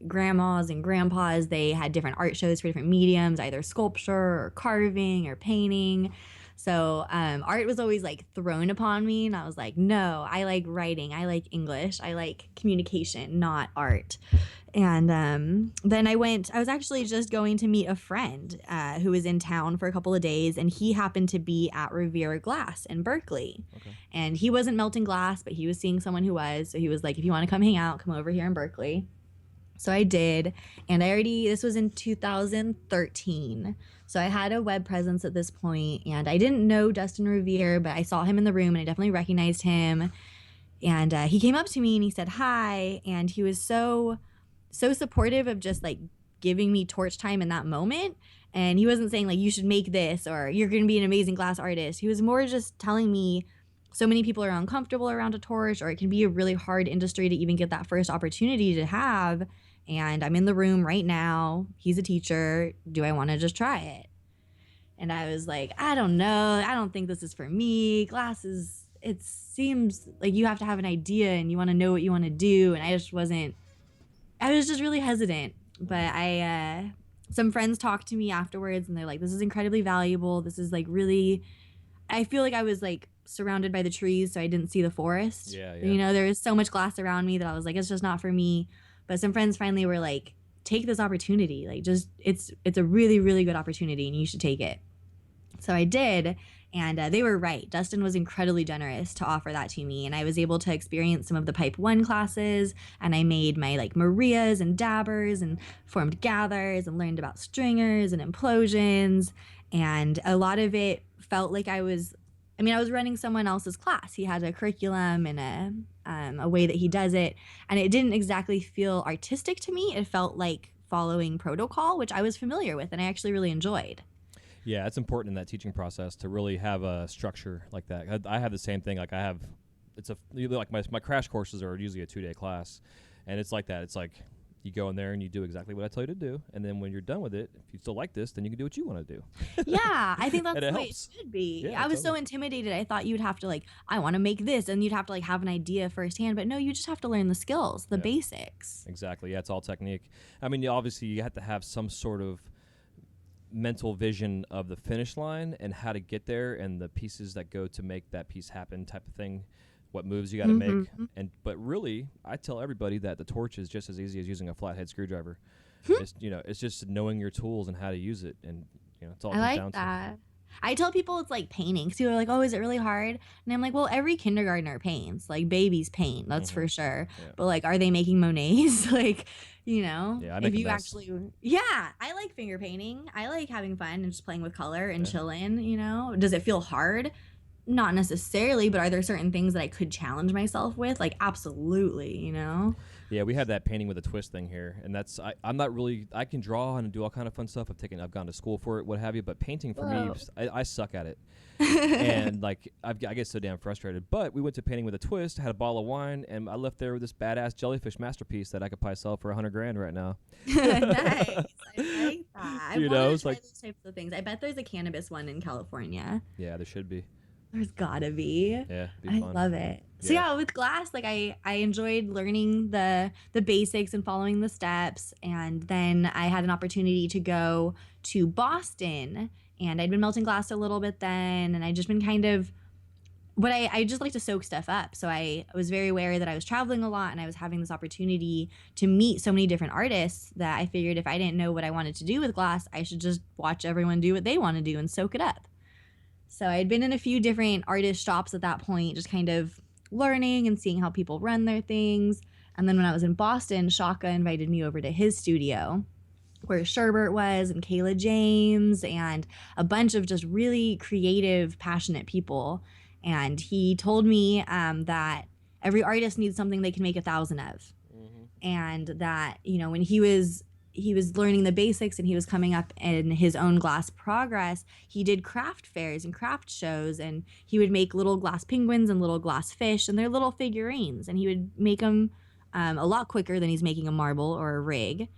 Speaker 2: grandmas and grandpas, they had different art shows for different mediums, either sculpture or carving or painting. So art was always like thrown upon me, and I was like, no, I like writing, I like English, I like communication, not art. And then I was actually just going to meet a friend who was in town for a couple of days, and he happened to be at Revere Glass in Berkeley.
Speaker 1: Okay.
Speaker 2: And he wasn't melting glass, but he was seeing someone who was. So he was like, if you want to come hang out, come over here in Berkeley. So I did. And this was in 2013. So I had a web presence at this point, and I didn't know Dustin Revere, but I saw him in the room and I definitely recognized him. And he came up to me and he said hi, and he was so supportive of just like giving me torch time in that moment. And he wasn't saying like, you should make this or you're going to be an amazing glass artist. He was more just telling me so many people are uncomfortable around a torch, or it can be a really hard industry to even get that first opportunity to have. And I'm in the room right now. He's a teacher. Do I want to just try it? And I was like, I don't know. I don't think this is for me. Glasses, it seems like you have to have an idea and you want to know what you want to do. And I was just really hesitant. But some friends talked to me afterwards and they're like, this is incredibly valuable. This is like really, I feel like I was like surrounded by the trees, so I didn't see the forest.
Speaker 1: Yeah.
Speaker 2: There was so much glass around me that I was like, it's just not for me. But some friends finally were like, take this opportunity. Like, just it's a really, really good opportunity and you should take it. So I did. And they were right. Dustin was incredibly generous to offer that to me. And I was able to experience some of the Pipe 1 classes. And I made my like Marias and dabbers and formed gathers and learned about stringers and implosions. And a lot of it felt like I was running someone else's class. He had a curriculum and a way that he does it. And it didn't exactly feel artistic to me. It felt like following protocol, which I was familiar with and I actually really enjoyed.
Speaker 1: Yeah, it's important in that teaching process to really have a structure like that. I have the same thing. Like my crash courses are usually a 2-day class, and it's like that. It's like you go in there and you do exactly what I tell you to do, and then when you're done with it, if you still like this, then you can do what you want to do.
Speaker 2: Yeah, I think that's the way
Speaker 1: helps.
Speaker 2: it should be.
Speaker 1: Yeah,
Speaker 2: I was so intimidated. I thought you'd have to like, I want to make this, and you'd have to like have an idea firsthand. But no, you just have to learn the skills, the basics.
Speaker 1: Exactly. Yeah, it's all technique. I mean, obviously, you have to have some sort of mental vision of the finish line and how to get there and the pieces that go to make that piece happen type of thing, what moves you got to make. But really, I tell everybody that the torch is just as easy as using a flathead screwdriver. It's just knowing your tools and how to use it, and it's all it comes down to.
Speaker 2: I tell people it's like painting. So they're like, oh, is it really hard? And I'm like, well, every kindergartner paints. Like, babies paint, that's for sure. Yeah. But like, are they making Monets? Like,
Speaker 1: Yeah, I make
Speaker 2: if you
Speaker 1: a mess.
Speaker 2: actually, yeah, I like finger painting. I like having fun and just playing with color and chilling, Does it feel hard? Not necessarily, but are there certain things that I could challenge myself with? Like, absolutely,
Speaker 1: Yeah, we have that painting with a twist thing here, and that's I'm not really. I can draw and do all kind of fun stuff. I've gone to school for it, what have you. But painting for me, I suck at it, and like I get so damn frustrated. But we went to painting with a twist, had a bottle of wine, and I left there with this badass jellyfish masterpiece that I could probably sell for $100,000 right now.
Speaker 2: Nice, I like that. I want to try
Speaker 1: like
Speaker 2: those types of things. I bet there's a cannabis one in California.
Speaker 1: Yeah, there should be.
Speaker 2: There's gotta be.
Speaker 1: Yeah,
Speaker 2: I love it. So yeah, with glass, like I enjoyed learning the basics and following the steps, and then I had an opportunity to go to Boston, and I'd been melting glass a little bit then, and I'd just been kind of I just like to soak stuff up. So I was very aware that I was traveling a lot and I was having this opportunity to meet so many different artists that I figured if I didn't know what I wanted to do with glass, I should just watch everyone do what they want to do and soak it up. So I'd been in a few different artist shops at that point, just kind of learning and seeing how people run their things. And then when I was in Boston, Shaka invited me over to his studio where Sherbert was and Kayla James and a bunch of just really creative, passionate people. And he told me that every artist needs something they can make 1,000 of. And that, when he was he was learning the basics and he was coming up in his own glass progress, he did craft fairs and craft shows, and he would make little glass penguins and little glass fish, and they're little figurines, and he would make them a lot quicker than he's making a marble or a rig.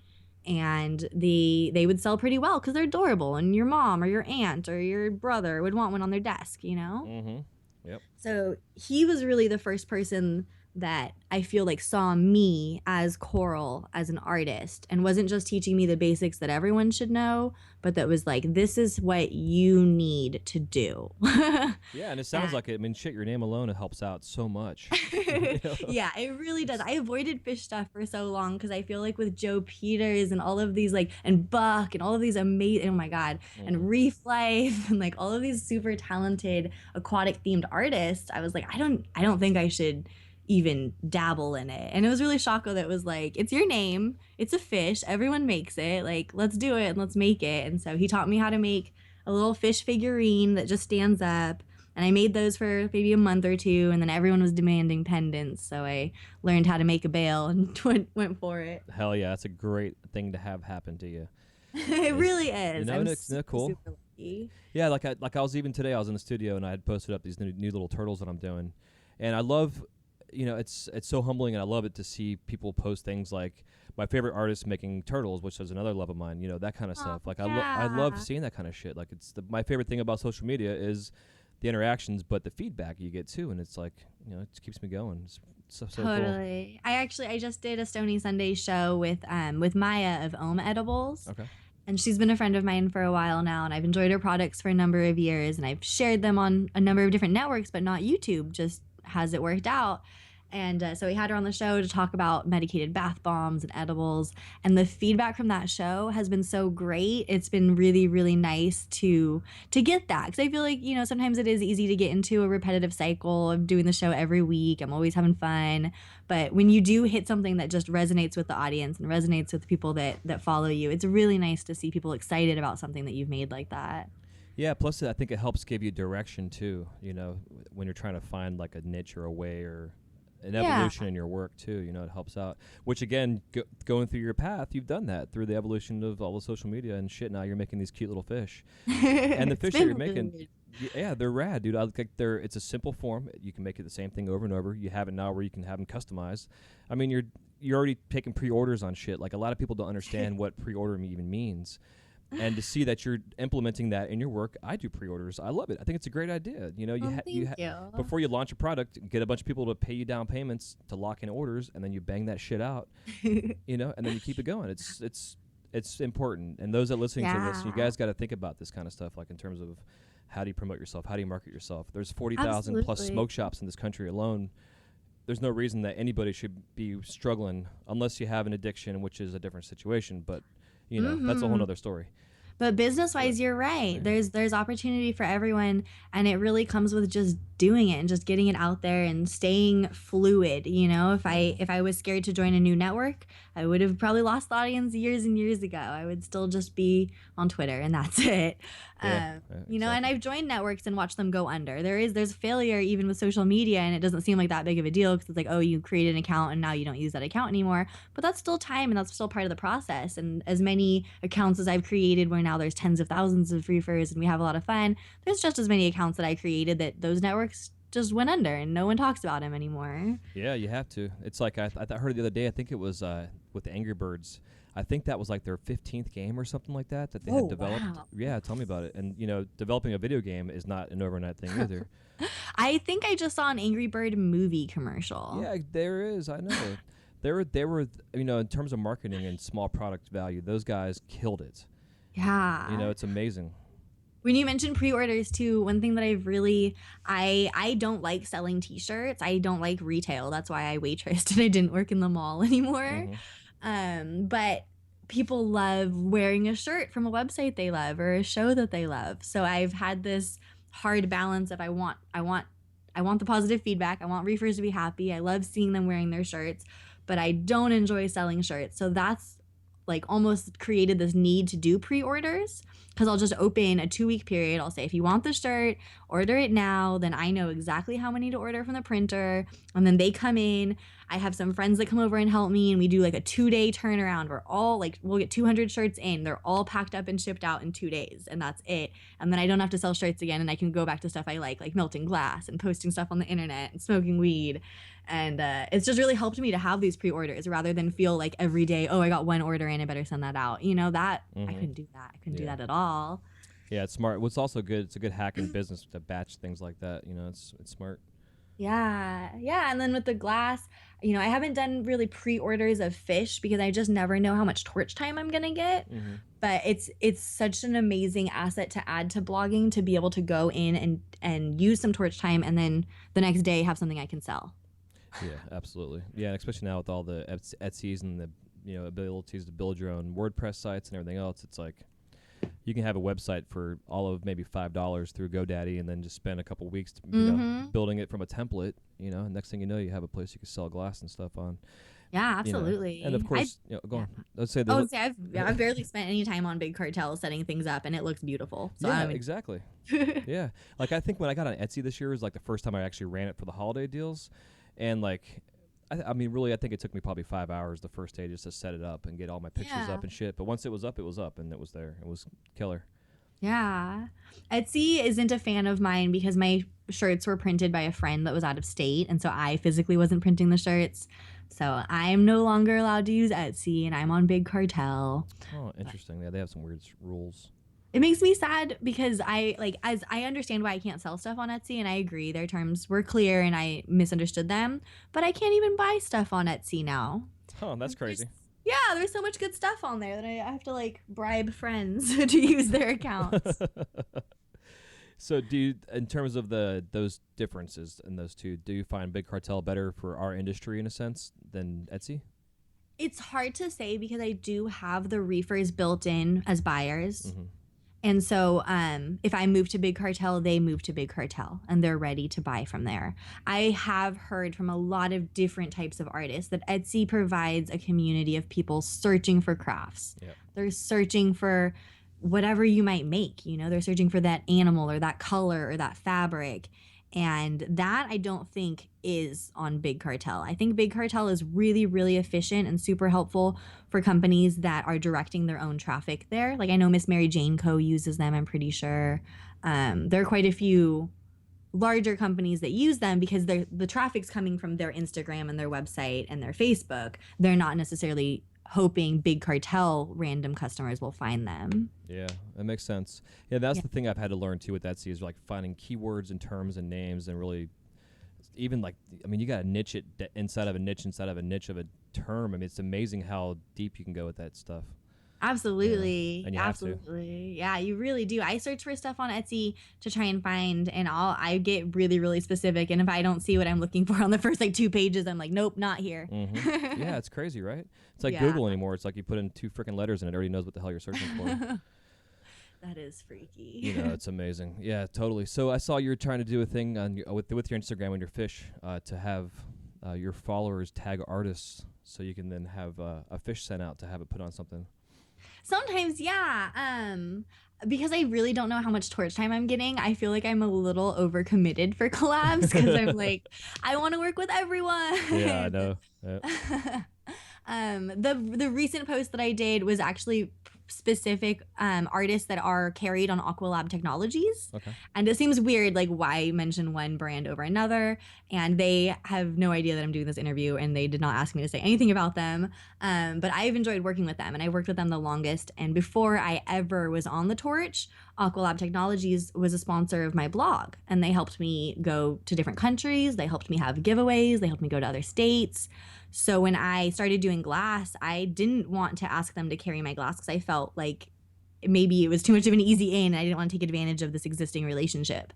Speaker 2: And they would sell pretty well because they're adorable, and your mom or your aunt or your brother would want one on their desk, you know?
Speaker 1: Mm-hmm. Yep.
Speaker 2: So he was really the first person that I feel like saw me as Coral as an artist, and wasn't just teaching me the basics that everyone should know, but that was like, this is what you need to do.
Speaker 1: Yeah, and it sounds like it. I mean, shit, your name alone, it helps out so much. You know?
Speaker 2: Yeah, it really does. I avoided fish stuff for so long because I feel like with Joe Peters and all of these like, and Buck and all of these amazing, oh my God, and Reef Life and like all of these super talented aquatic themed artists, I was like, I don't think I should even dabble in it. And it was really Shako that was like, it's your name, it's a fish, everyone makes it, like, let's do it and let's make it. And so he taught me how to make a little fish figurine that just stands up, and I made those for maybe a month or two, and then everyone was demanding pendants, so I learned how to make a bail and went for it.
Speaker 1: Hell yeah, that's a great thing to have happen to you.
Speaker 2: It really is.
Speaker 1: You know, isn't that cool?
Speaker 2: Super lucky.
Speaker 1: Yeah, like I was even today, I was in the studio and I had posted up these new little turtles that I'm doing, and I love, you know, it's so humbling, and I love it to see people post things like my favorite artist making turtles, which is another love of mine, you know, that kind of stuff. Like
Speaker 2: yeah.
Speaker 1: I love seeing that kind of shit. Like my favorite thing about social media is the interactions, but the feedback you get too, and it's like, you know, it just keeps me going. It's so
Speaker 2: totally cool. I just did a Stony Sunday show with Maya of Ohm Edibles.
Speaker 1: Okay.
Speaker 2: And she's been a friend of mine for a while now, and I've enjoyed her products for a number of years, and I've shared them on a number of different networks, but not YouTube, just has it worked out. And so we had her on the show to talk about medicated bath bombs and edibles. And the feedback from that show has been so great. It's been really, really nice to get that. Because I feel like, you know, sometimes it is easy to get into a repetitive cycle of doing the show every week. I'm always having fun. But when you do hit something that just resonates with the audience and resonates with the people that follow you, it's really nice to see people excited about something that you've made like that.
Speaker 1: Yeah, plus I think it helps give you direction too, you know, when you're trying to find like a niche or a way or an evolution in your work too, you know, it helps out. Which again, going through your path, you've done that through the evolution of all the social media and shit. Now you're making these cute little fish, and the fish that you're making, yeah, they're rad, dude. It's a simple form. You can make it the same thing over and over. You have it now where you can have them customized. I mean, you're already taking pre-orders on shit. Like a lot of people don't understand what pre-order even means. And to see that you're implementing that in your work, I do pre-orders. I love it. I think it's a great idea. You know,
Speaker 2: thank you.
Speaker 1: Before you launch a product, get a bunch of people to pay you down payments to lock in orders, and then you bang that shit out. You know, and then you keep it going. It's important. And those that are listening to this, you guys got to think about this kind of stuff, like in terms of how do you promote yourself, how do you market yourself. There's 40,000 plus smoke shops in this country alone. There's no reason that anybody should be struggling unless you have an addiction, which is a different situation. But you know, that's a whole other story.
Speaker 2: But business-wise, you're right. There's opportunity for everyone, and it really comes with just doing it and just getting it out there and staying fluid. You know, if I was scared to join a new network, I would have probably lost the audience years and years ago. I would still just be on Twitter, and that's it. You know, and I've joined networks and watched them go under. There's failure even with social media, and it doesn't seem like that big of a deal because it's like, oh, you created an account and now you don't use that account anymore. But that's still time, and that's still part of the process. And as many accounts as I've created where now there's tens of thousands of reefers and we have a lot of fun, there's just as many accounts that I created that those networks just went under and no one talks about them anymore.
Speaker 1: Yeah, you have to. It's like I heard the other day, I think it was with the Angry Birds. I think that was like their 15th game or something like that they had developed. Wow. Yeah, tell me about it. And, you know, developing a video game is not an overnight thing either.
Speaker 2: I think I just saw an Angry Bird movie commercial.
Speaker 1: Yeah, there is. I know. They were, you know, in terms of marketing and small product value, those guys killed it.
Speaker 2: Yeah.
Speaker 1: You know, it's amazing.
Speaker 2: When you mentioned pre-orders too, one thing that I've really, I don't like selling t-shirts. I don't like retail. That's why I waitressed and I didn't work in the mall anymore. But people love wearing a shirt from a website they love or a show that they love. So I've had this hard balance of I want the positive feedback. I want reefers to be happy. I love seeing them wearing their shirts, but I don't enjoy selling shirts. So that's like almost created this need to do pre-orders, because I'll just open a 2-week period. I'll say, if you want the shirt, order it now. Then I know exactly how many to order from the printer. And then they come in. I have some friends that come over and help me, and we do like a 2-day turnaround. We'll get 200 shirts in. They're all packed up and shipped out in 2 days, and that's it. And then I don't have to sell shirts again, and I can go back to stuff I like melting glass and posting stuff on the internet and smoking weed. And it's just really helped me to have these pre-orders rather than feel like every day, oh, I got one order in, I better send that out. I couldn't do that. I couldn't do that at all.
Speaker 1: Yeah, it's smart. What's also good, it's a good hack in business to batch things like that. It's smart.
Speaker 2: Yeah. And then with the glass, I haven't done really pre-orders of fish because I just never know how much torch time I'm gonna get. But it's such an amazing asset to add to blogging, to be able to go in and use some torch time, and then the next day have something I can sell.
Speaker 1: Yeah, absolutely. Yeah, and especially now with all the Etsy's and the abilities to build your own WordPress sites and everything else, it's like you can have a website for all of maybe $5 through GoDaddy, and then just spend a couple weeks building it from a template. And next thing you know, you have a place you can sell glass and stuff on.
Speaker 2: Yeah, absolutely.
Speaker 1: And of course, go on. Let's say
Speaker 2: I've barely spent any time on Big Cartel setting things up, and it looks beautiful. So
Speaker 1: exactly. Yeah, like I think when I got on Etsy this year was like the first time I actually ran it for the holiday deals. And I mean, really, I think it took me probably 5 hours the first day just to set it up and get all my pictures up and shit. But once it was up, and it was there. It was killer.
Speaker 2: Yeah. Etsy isn't a fan of mine because my shirts were printed by a friend that was out of state. And so I physically wasn't printing the shirts. So I'm no longer allowed to use Etsy, and I'm on Big Cartel.
Speaker 1: Oh, interesting. Yeah, they have some weird rules.
Speaker 2: It makes me sad because I understand why I can't sell stuff on Etsy, and I agree their terms were clear and I misunderstood them, but I can't even buy stuff on Etsy now.
Speaker 1: Oh, that's crazy.
Speaker 2: There's so much good stuff on there that I have to bribe friends to use their accounts.
Speaker 1: So do you, in terms of those differences in those two, do you find Big Cartel better for our industry in a sense than Etsy?
Speaker 2: It's hard to say because I do have the reefers built in as buyers. And so if I move to Big Cartel, they move to Big Cartel, and they're ready to buy from there. I have heard from a lot of different types of artists that Etsy provides a community of people searching for crafts. Yep. They're searching for whatever you might make. They're searching for that animal or that color or that fabric. And that I don't think is on Big Cartel. I think Big Cartel is really, really efficient and super helpful for companies that are directing their own traffic there. Like I know Miss Mary Jane Co. uses them, I'm pretty sure. There are quite a few larger companies that use them because the traffic's coming from their Instagram and their website and their Facebook. They're not necessarily hoping Big Cartel random customers will find them.
Speaker 1: Yeah, that makes sense. Yeah, that's the thing I've had to learn too with Etsy is finding keywords and terms and names, and really even you got to niche it inside of a niche of a term. I mean, it's amazing how deep you can go with that stuff.
Speaker 2: Absolutely.
Speaker 1: And you
Speaker 2: Absolutely. Yeah, you really do. I search for stuff on Etsy to try and find, and I get really, really specific. And if I don't see what I'm looking for on the first 2 pages, I'm like, nope, not here.
Speaker 1: Yeah, it's crazy, right? It's like Google anymore. It's like you put in 2 freaking letters and it already knows what the hell you're searching for.
Speaker 2: That is freaky.
Speaker 1: It's amazing. Yeah, totally. So I saw you were trying to do a thing on with your Instagram and your fish to have your followers tag artists so you can then have a fish sent out to have it put on something.
Speaker 2: Sometimes, yeah. Because I really don't know how much torch time I'm getting, I feel like I'm a little overcommitted for collabs because I'm like, I want to work with everyone.
Speaker 1: Yeah, I know. Yep.
Speaker 2: The recent post that I did was actually specific artists that are carried on Aqualab Technologies.
Speaker 1: Okay.
Speaker 2: And it seems weird, why mention one brand over another. And they have no idea that I'm doing this interview, and they did not ask me to say anything about them. But I've enjoyed working with them, and I worked with them the longest. And before I ever was on the torch, Aqualab Technologies was a sponsor of my blog, and they helped me go to different countries. They helped me have giveaways. They helped me go to other states. So when I started doing glass, I didn't want to ask them to carry my glass because I felt like maybe it was too much of an easy in. I didn't want to take advantage of this existing relationship.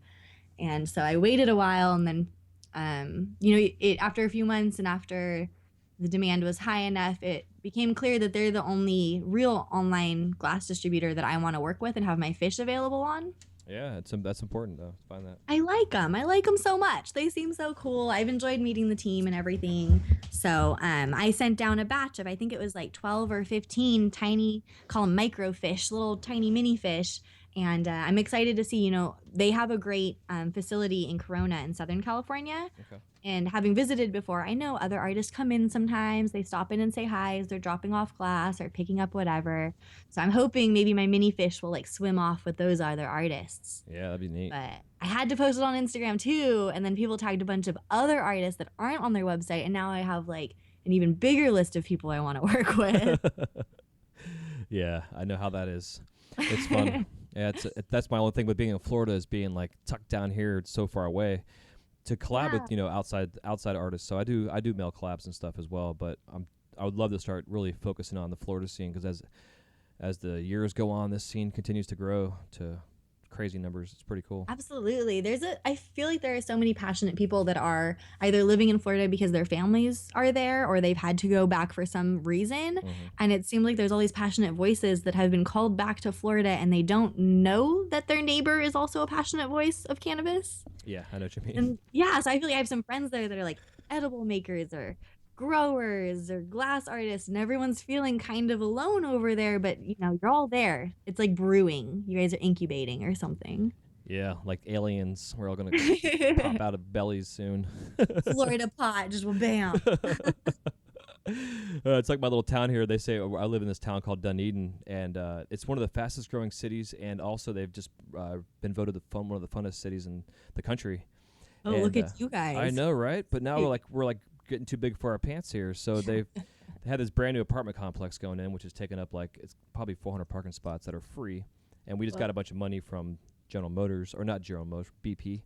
Speaker 2: And so I waited a while, and then, after a few months and after the demand was high enough, it became clear that they're the only real online glass distributor that I want to work with and have my fish available on.
Speaker 1: Yeah, that's important though. To find that.
Speaker 2: I like them. I like them so much. They seem so cool. I've enjoyed meeting the team and everything. So I sent down a batch of, I think it was like 12 or 15 tiny, call them microfish, little tiny mini fish. And I'm excited to see, they have a great facility in Corona in Southern California.
Speaker 1: Okay.
Speaker 2: And having visited before, I know other artists come in sometimes. They stop in and say hi as they're dropping off glass or picking up whatever. So I'm hoping maybe my mini fish will like swim off with those other artists.
Speaker 1: Yeah, that'd be neat.
Speaker 2: But I had to post it on Instagram too. And then people tagged a bunch of other artists that aren't on their website. And now I have like an even bigger list of people I want to work with.
Speaker 1: Yeah, I know how that is. It's fun. Yeah, that's my only thing with being in Florida is being like tucked down here. It's so far away. To collab with outside artists, so I do mail collabs and stuff as well. But I would love to start really focusing on the Florida scene because as the years go on, this scene continues to grow to crazy numbers. It's pretty cool.
Speaker 2: Absolutely. I feel like there are so many passionate people that are either living in Florida because their families are there or they've had to go back for some reason.
Speaker 1: Mm-hmm.
Speaker 2: And it seems like there's all these passionate voices that have been called back to Florida and they don't know that their neighbor is also a passionate voice of cannabis.
Speaker 1: Yeah, I know what you mean.
Speaker 2: And yeah, so I feel like I have some friends there that are like edible makers or growers or glass artists, and everyone's feeling kind of alone over there, but you're all there. It's like brewing. You guys are incubating or something.
Speaker 1: Yeah, like aliens. We're all gonna pop out of bellies soon.
Speaker 2: Florida pot, just bam.
Speaker 1: It's like my little town here. They say I live in this town called Dunedin, and it's one of the fastest growing cities, and also they've just been voted one of the funnest cities in the country.
Speaker 2: Oh,
Speaker 1: and,
Speaker 2: look at you guys.
Speaker 1: I know, right? But now we're like getting too big for our pants here. So they had this brand new apartment complex going in, which is taking up it's probably 400 parking spots that are free, and we just got a bunch of money from General Motors, or not General Motors, BP.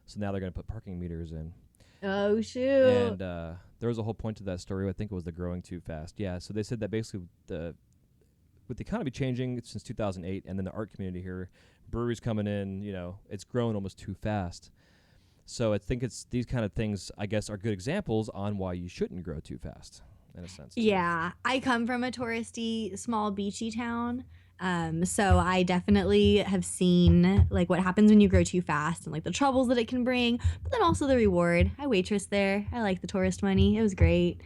Speaker 1: So now they're going to put parking meters in.
Speaker 2: Oh shoot!
Speaker 1: And there was a whole point to that story. I think it was the growing too fast. Yeah. So they said that basically with the economy changing since 2008, and then the art community here, breweries coming in, it's grown almost too fast. So I think it's these kind of things, I guess, are good examples on why you shouldn't grow too fast, in a sense.
Speaker 2: Yeah, I come from a touristy, small, beachy town. So I definitely have seen like what happens when you grow too fast and like the troubles that it can bring, but then also the reward. I waitress there. I like the tourist money. It was great.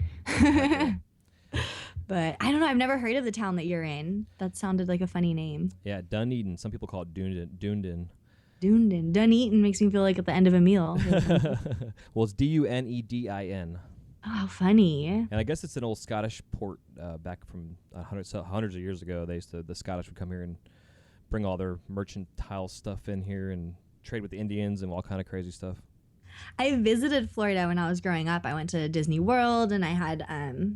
Speaker 2: But I don't know. I've never heard of the town that you're in. That sounded like a funny name.
Speaker 1: Yeah, Dunedin. Some people call it Dunedin.
Speaker 2: Dunedin makes me feel like at the end of a meal.
Speaker 1: Well, it's Dunedin.
Speaker 2: Oh, funny.
Speaker 1: And I guess it's an old Scottish port back from hundreds of years ago. The Scottish would come here and bring all their mercantile stuff in here and trade with the Indians and all kind of crazy stuff.
Speaker 2: I visited Florida when I was growing up. I went to Disney World and I had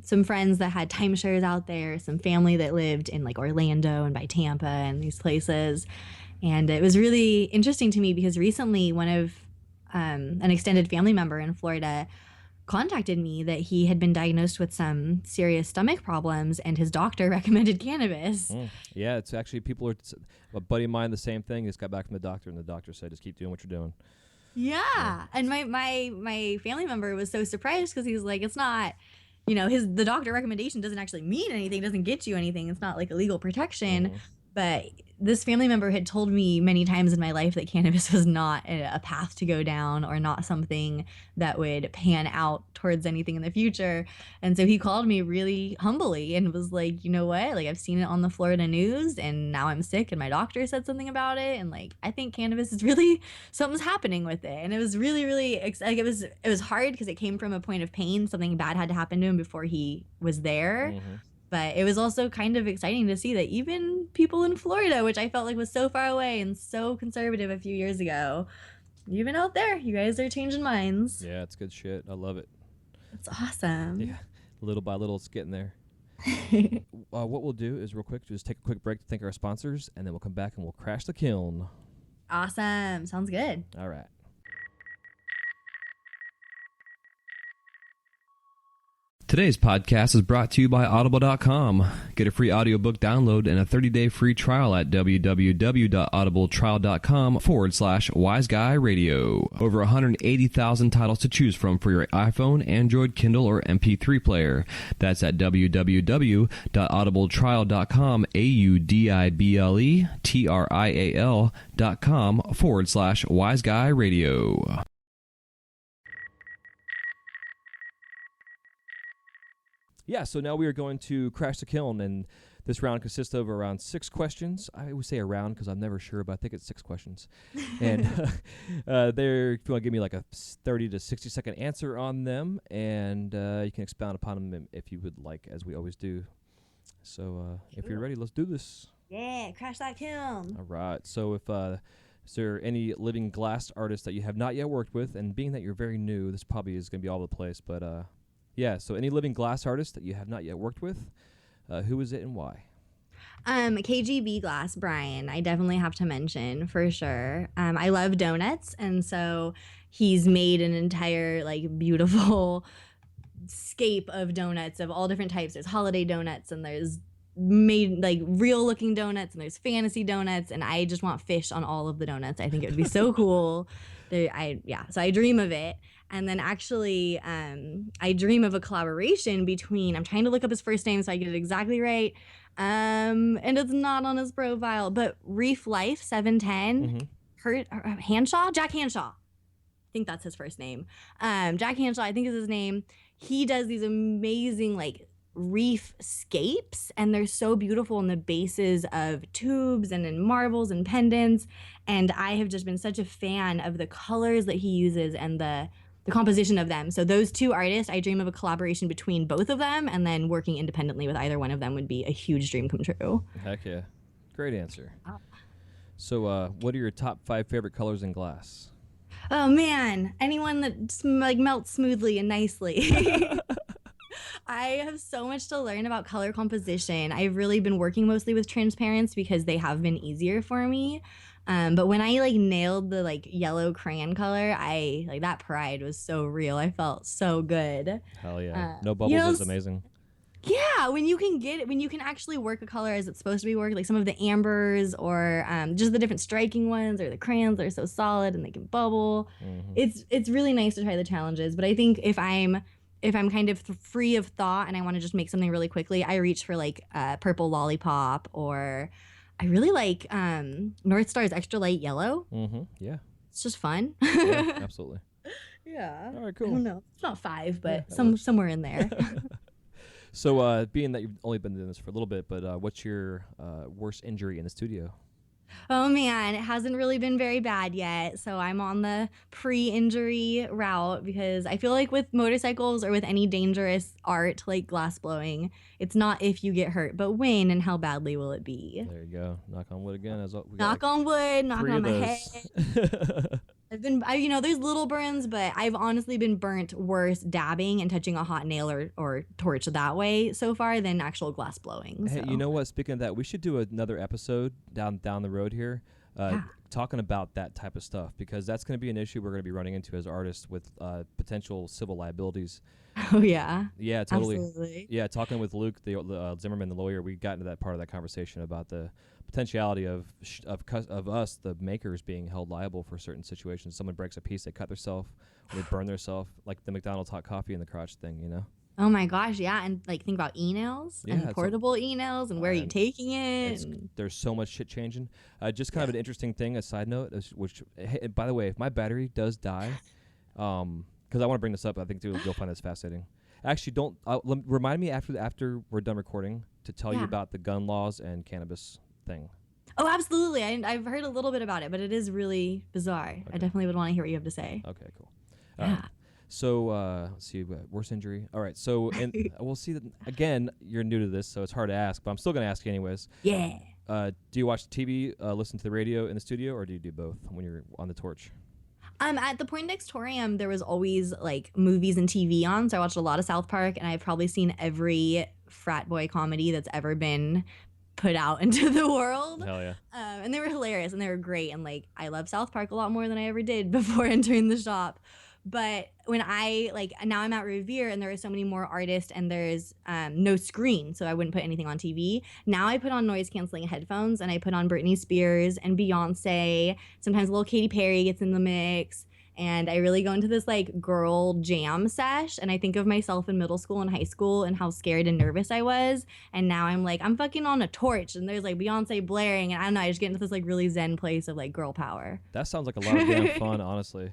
Speaker 2: some friends that had timeshares out there, some family that lived in like Orlando and by Tampa and these places. And it was really interesting to me because recently one of an extended family member in Florida contacted me that he had been diagnosed with some serious stomach problems and his doctor recommended cannabis.
Speaker 1: Yeah, it's actually a buddy of mine, the same thing. Just got back from the doctor and the doctor said, just keep doing what you're doing.
Speaker 2: Yeah. And my family member was so surprised because he was like, it's not, the doctor recommendation doesn't actually mean anything, doesn't get you anything. It's not like a legal protection. But this family member had told me many times in my life that cannabis was not a path to go down or not something that would pan out towards anything in the future. And so he called me really humbly and was like, you know what? Like, I've seen it on the Florida news and now I'm sick and my doctor said something about it. And like, I think cannabis is really, something's happening with it. And it was really, really, like, it was hard because it came from a point of pain. Something bad had to happen to him before he was there. But it was also kind of exciting to see that even people in Florida, which I felt like was so far away and so conservative a few years ago, even out there, you guys are changing minds.
Speaker 1: Yeah, it's good shit. I love it.
Speaker 2: It's awesome.
Speaker 1: Yeah, little by little, it's getting there. What we'll do is real quick, just take a quick break to thank our sponsors, and then we'll come back and we'll crash the kiln.
Speaker 2: Awesome. Sounds good.
Speaker 1: All right. Today's podcast is brought to you by Audible.com. Get a free audiobook download and a 30-day free trial at www.audibletrial.com/WiseGuyRadio. Over 180,000 titles to choose from for your iPhone, Android, Kindle, or MP3 player. That's at www.audibletrial.com, AUDIBLETRIAL.com/WiseGuyRadio. Yeah, so now we are going to Crash the Kiln, and this round consists of around 6 questions. I would say around because I'm never sure, but I think it's 6 questions. And there, if you want to give me like a 30 to 60 second answer on them, and you can expound upon them if you would like, as we always do. So if you're ready, let's do this.
Speaker 2: Yeah, Crash that kiln.
Speaker 1: All right. So if is there any living glass artist that you have not yet worked with? And being that you're very new, this probably is going to be all over the place, but yeah, so any living glass artist that you have not yet worked with, who is it and why?
Speaker 2: KGB Glass, Brian, I definitely have to mention for sure. I love donuts, and so he's made an entire like beautiful scape of donuts of all different types. There's holiday donuts, and there's made like real looking donuts, and there's fantasy donuts, and I just want fish on all of the donuts. I think it would be so cool. So I dream of it. And then actually, I dream of a collaboration between, I'm trying to look up his first name so I get it exactly right. And it's not on his profile, but Reef Life 710, Jack Hanshaw. I think that's his first name. Jack Hanshaw, I think is his name. He does these amazing like reef scapes, and they're so beautiful in the bases of tubes and in marbles and pendants. And I have just been such a fan of the colors that he uses and the composition of them. So those two artists, I dream of a collaboration between both of them, and then working independently with either one of them would be a huge dream come true.
Speaker 1: Heck yeah. Great answer. So what are your top 5 favorite colors in glass?
Speaker 2: Oh man, anyone that like melts smoothly and nicely. I have so much to learn about color composition. I've really been working mostly with transparents because they have been easier for me. But when I like nailed the like yellow crayon color, I like that pride was so real. I felt so good.
Speaker 1: Hell yeah. No bubbles is amazing.
Speaker 2: Yeah, when you can get it, when you can actually work a color as it's supposed to be worked, like some of the ambers or just the different striking ones or the crayons that are so solid and they can bubble. It's really nice to try the challenges. But I think if I'm kind of free of thought and I want to just make something really quickly, I reach for like purple lollipop, or I really like North Star's Extra Light Yellow. Yeah. It's just fun.
Speaker 1: Yeah, absolutely.
Speaker 2: Yeah.
Speaker 1: All right, cool.
Speaker 2: I don't know. It's not 5, but somewhere in there.
Speaker 1: So being that you've only been doing this for a little bit, but what's your worst injury in the studio?
Speaker 2: Oh man, it hasn't really been very bad yet. So I'm on the pre-injury route because I feel like with motorcycles or with any dangerous art like glass blowing, it's not if you get hurt, but when and how badly will it be.
Speaker 1: There you go. Knock on wood again.
Speaker 2: Knock on wood, knock on my head. There's little burns, but I've honestly been burnt worse dabbing and touching a hot nail or torch that way so far than actual glass blowing.
Speaker 1: Hey,
Speaker 2: so.
Speaker 1: you know what? Speaking of that, we should do another episode down the road here, talking about that type of stuff, because that's going to be an issue we're going to be running into as artists with potential civil liabilities.
Speaker 2: Oh yeah.
Speaker 1: Yeah, totally.
Speaker 2: Absolutely.
Speaker 1: Yeah, talking with Luke, the Zimmerman, the lawyer, we got into that part of that conversation about the potentiality of us, the makers, being held liable for certain situations. Someone breaks a piece, they cut themselves, or they burn themselves, like the McDonald's hot coffee in the crotch thing, you know?
Speaker 2: Oh my gosh, yeah, and like think about e-nails and portable e-nails and where are you taking it?
Speaker 1: There's so much shit changing. Just kind of an interesting thing, a side note, which, hey, by the way, if my battery does die, because I want to bring this up, I think you'll find this fascinating. Actually, remind me after we're done recording to tell you about the gun laws and cannabis thing.
Speaker 2: Oh, absolutely. I've heard a little bit about it, but it is really bizarre. Okay. I definitely would want to hear what you have to say.
Speaker 1: Okay, cool. So let's see, worst injury. All right, so we'll see that again. You're new to this, so it's hard to ask, but I'm still gonna ask you anyways.
Speaker 2: Yeah.
Speaker 1: Do you watch TV, listen to the radio in the studio, or do you do both when you're on the torch?
Speaker 2: At the Poindextorium, there was always like movies and TV on, so I watched a lot of South Park, and I've probably seen every frat boy comedy that's ever been put out into the world.
Speaker 1: Hell yeah.
Speaker 2: And they were hilarious and they were great, and like I love South Park a lot more than I ever did before entering the shop. But when I like now I'm at Revere and there are so many more artists and there's no screen, so I wouldn't put anything on TV. Now I put on noise canceling headphones and I put on Britney Spears and Beyonce. Sometimes a little Katy Perry gets in the mix. And I really go into this like girl jam sesh. And I think of myself in middle school and high school and how scared and nervous I was. And now I'm like, I'm fucking on a torch and there's like Beyonce blaring. And I don't know, I just get into this like really zen place of like girl power.
Speaker 1: That sounds like a lot of damn fun, honestly.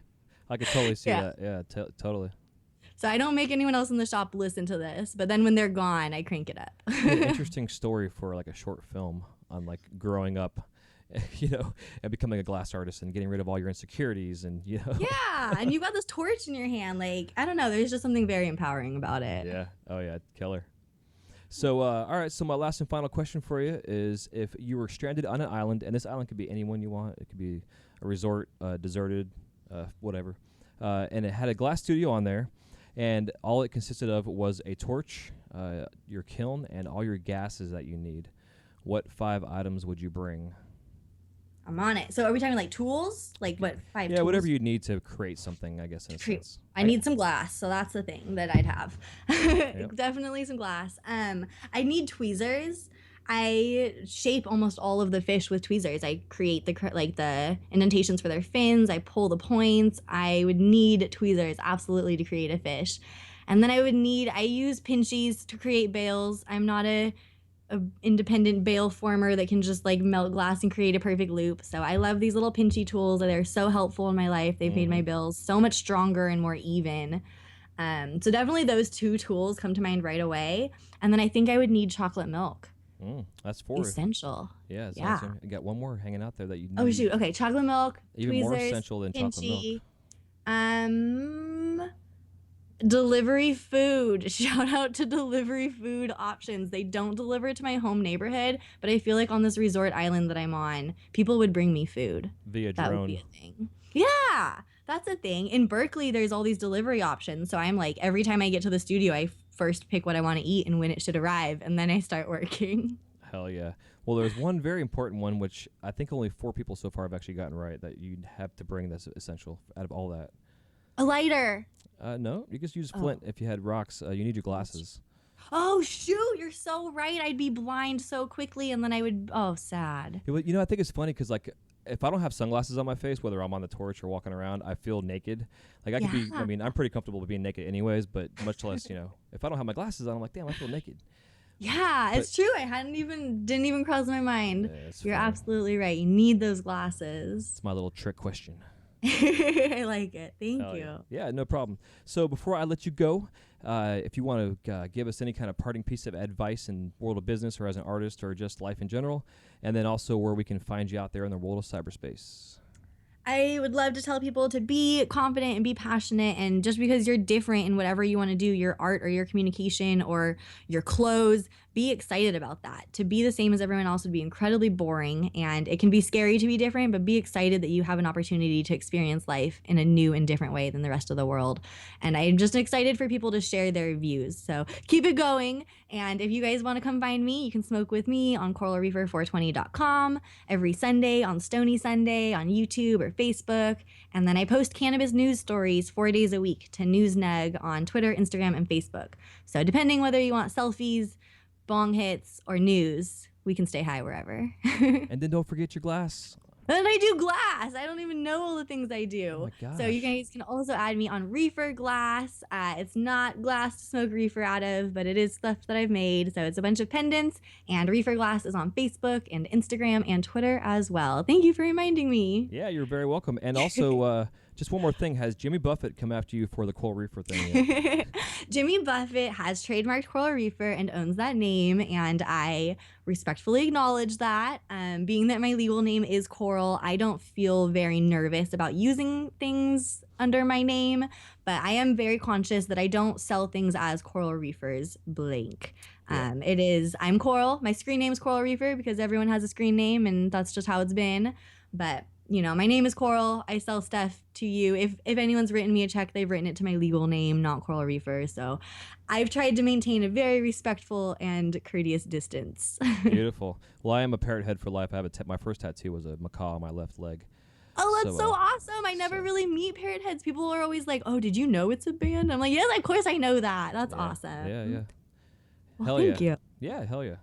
Speaker 1: I could totally see that. Yeah, totally.
Speaker 2: So I don't make anyone else in the shop listen to this. But then when they're gone, I crank it up.
Speaker 1: An interesting story for like a short film on like growing up. And becoming a glass artist and getting rid of all your insecurities and,
Speaker 2: Yeah, and you got this torch in your hand. Like, I don't know. There's just something very empowering about it.
Speaker 1: Yeah. Oh, yeah. Killer. So, all right. So my last and final question for you is if you were stranded on an island, and this island could be anyone you want. It could be a resort, deserted, whatever. And it had a glass studio on there, and all it consisted of was a torch, your kiln, and all your gases that you need. What 5 items would you bring?
Speaker 2: I'm on it. So are we talking like tools? Like what 5 tools?
Speaker 1: Yeah, whatever you need to create something, I guess, in a sense.
Speaker 2: I need some glass, so that's the thing that I'd have.
Speaker 1: Yep.
Speaker 2: Definitely some glass. I need tweezers. I shape almost all of the fish with tweezers. I create the indentations for their fins. I pull the points. I would need tweezers absolutely to create a fish. And then I use pinchies to create bails. I'm not a independent bail former that can just like melt glass and create a perfect loop. So I love these little pinchy tools. They're so helpful in my life. They've made my bills so much stronger and more even. So definitely those 2 tools come to mind right away. And then I think I would need chocolate milk.
Speaker 1: That's 4.
Speaker 2: Essential.
Speaker 1: Yeah.
Speaker 2: Yeah.
Speaker 1: You got one more hanging out there that you need.
Speaker 2: Oh shoot. Okay. Chocolate milk.
Speaker 1: Even
Speaker 2: tweezers,
Speaker 1: more essential than chocolate
Speaker 2: milk. Delivery food. Shout out to delivery food options. They don't deliver to my home neighborhood, but I feel like on this resort island that I'm on, people would bring me food.
Speaker 1: Via
Speaker 2: that
Speaker 1: drone.
Speaker 2: Would be a thing. Yeah, that's a thing. In Berkeley, there's all these delivery options. So I'm like, every time I get to the studio, I first pick what I want to eat and when it should arrive, and then I start working.
Speaker 1: Hell yeah. Well, there's one very important one, which I think only 4 people so far have actually gotten right, that you'd have to bring that's essential out of all that.
Speaker 2: A lighter.
Speaker 1: No, you just use flint if you had rocks. You need your glasses.
Speaker 2: Oh, shoot. You're so right. I'd be blind so quickly, and then I would... Oh, sad.
Speaker 1: I think it's funny because, like, if I don't have sunglasses on my face, whether I'm on the torch or walking around, I feel naked. Like, I could be... I mean, I'm pretty comfortable with being naked anyways, but much less, if I don't have my glasses on, I'm like, damn, I feel naked.
Speaker 2: Yeah, it's true. I didn't even cross my mind.
Speaker 1: Yeah,
Speaker 2: You're
Speaker 1: funny.
Speaker 2: Absolutely right. You need those glasses.
Speaker 1: It's my little trick question.
Speaker 2: I like it. Thank you.
Speaker 1: Yeah, no problem. So before I let you go, if you want to give us any kind of parting piece of advice in world of business or as an artist or just life in general, and then also where we can find you out there in the world of cyberspace.
Speaker 2: I would love to tell people to be confident and be passionate. And just because you're different in whatever you want to do, your art or your communication or your clothes, be excited about that. To be the same as everyone else would be incredibly boring, and it can be scary to be different, but be excited that you have an opportunity to experience life in a new and different way than the rest of the world. And I'm just excited for people to share their views. So keep it going. And if you guys want to come find me, you can smoke with me on CoralReefer420.com every Sunday, on Stony Sunday, on YouTube or Facebook. And then I post cannabis news stories 4 days a week to Newsnug on Twitter, Instagram, and Facebook. So depending whether you want selfies, bong hits, or news, we can stay high wherever.
Speaker 1: And then don't forget your glass.
Speaker 2: And I do glass. I don't even know all the things I do.
Speaker 1: Oh my gosh.
Speaker 2: So you guys can also add me on Reefer Glass. It's not glass to smoke reefer out of, but it is stuff that I've made. So it's a bunch of pendants, and Reefer Glass is on Facebook and Instagram and Twitter as well. Thank you for reminding me.
Speaker 1: Yeah, you're very welcome. And also, just one more thing. Has Jimmy Buffett come after you for the Coral Reefer thing yet?
Speaker 2: Jimmy Buffett has trademarked Coral Reefer and owns that name, and I respectfully acknowledge that. Being that my legal name is Coral, I don't feel very nervous about using things under my name, but I am very conscious that I don't sell things as Coral Reefers blank.
Speaker 1: Yeah.
Speaker 2: I'm Coral. My screen name is Coral Reefer because everyone has a screen name, and that's just how it's been. But my name is Coral. I sell stuff to you. If anyone's written me a check, they've written it to my legal name, not Coral Reefer. So I've tried to maintain a very respectful and courteous distance.
Speaker 1: Beautiful. Well, I am a parrot head for life. I have my first tattoo was a macaw on my left leg.
Speaker 2: Oh, that's so awesome. I never really meet Parrot Heads. People are always like, oh, did you know it's a band? I'm like, yes, of course I know that. That's awesome.
Speaker 1: Yeah.
Speaker 2: Well, thank you.
Speaker 1: Yeah, hell yeah.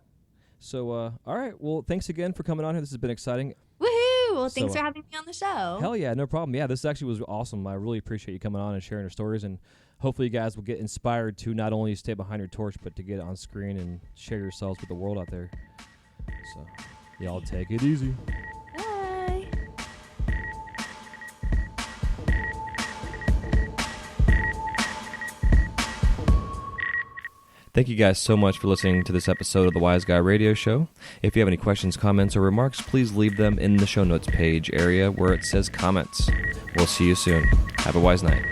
Speaker 1: So, all right. Well, thanks again for coming on here. This has been exciting.
Speaker 2: Woohoo! Well, thanks for having me on the show.
Speaker 1: Hell yeah, no problem. Yeah, this actually was awesome. I really appreciate you coming on and sharing your stories, and hopefully you guys will get inspired to not only stay behind your torch, but to get on screen and share yourselves with the world out there. So, y'all take it easy.
Speaker 2: Bye.
Speaker 1: Thank you guys so much for listening to this episode of the Wise Guy Radio Show. If you have any questions, comments, or remarks, please leave them in the show notes page area where it says comments. We'll see you soon. Have a wise night.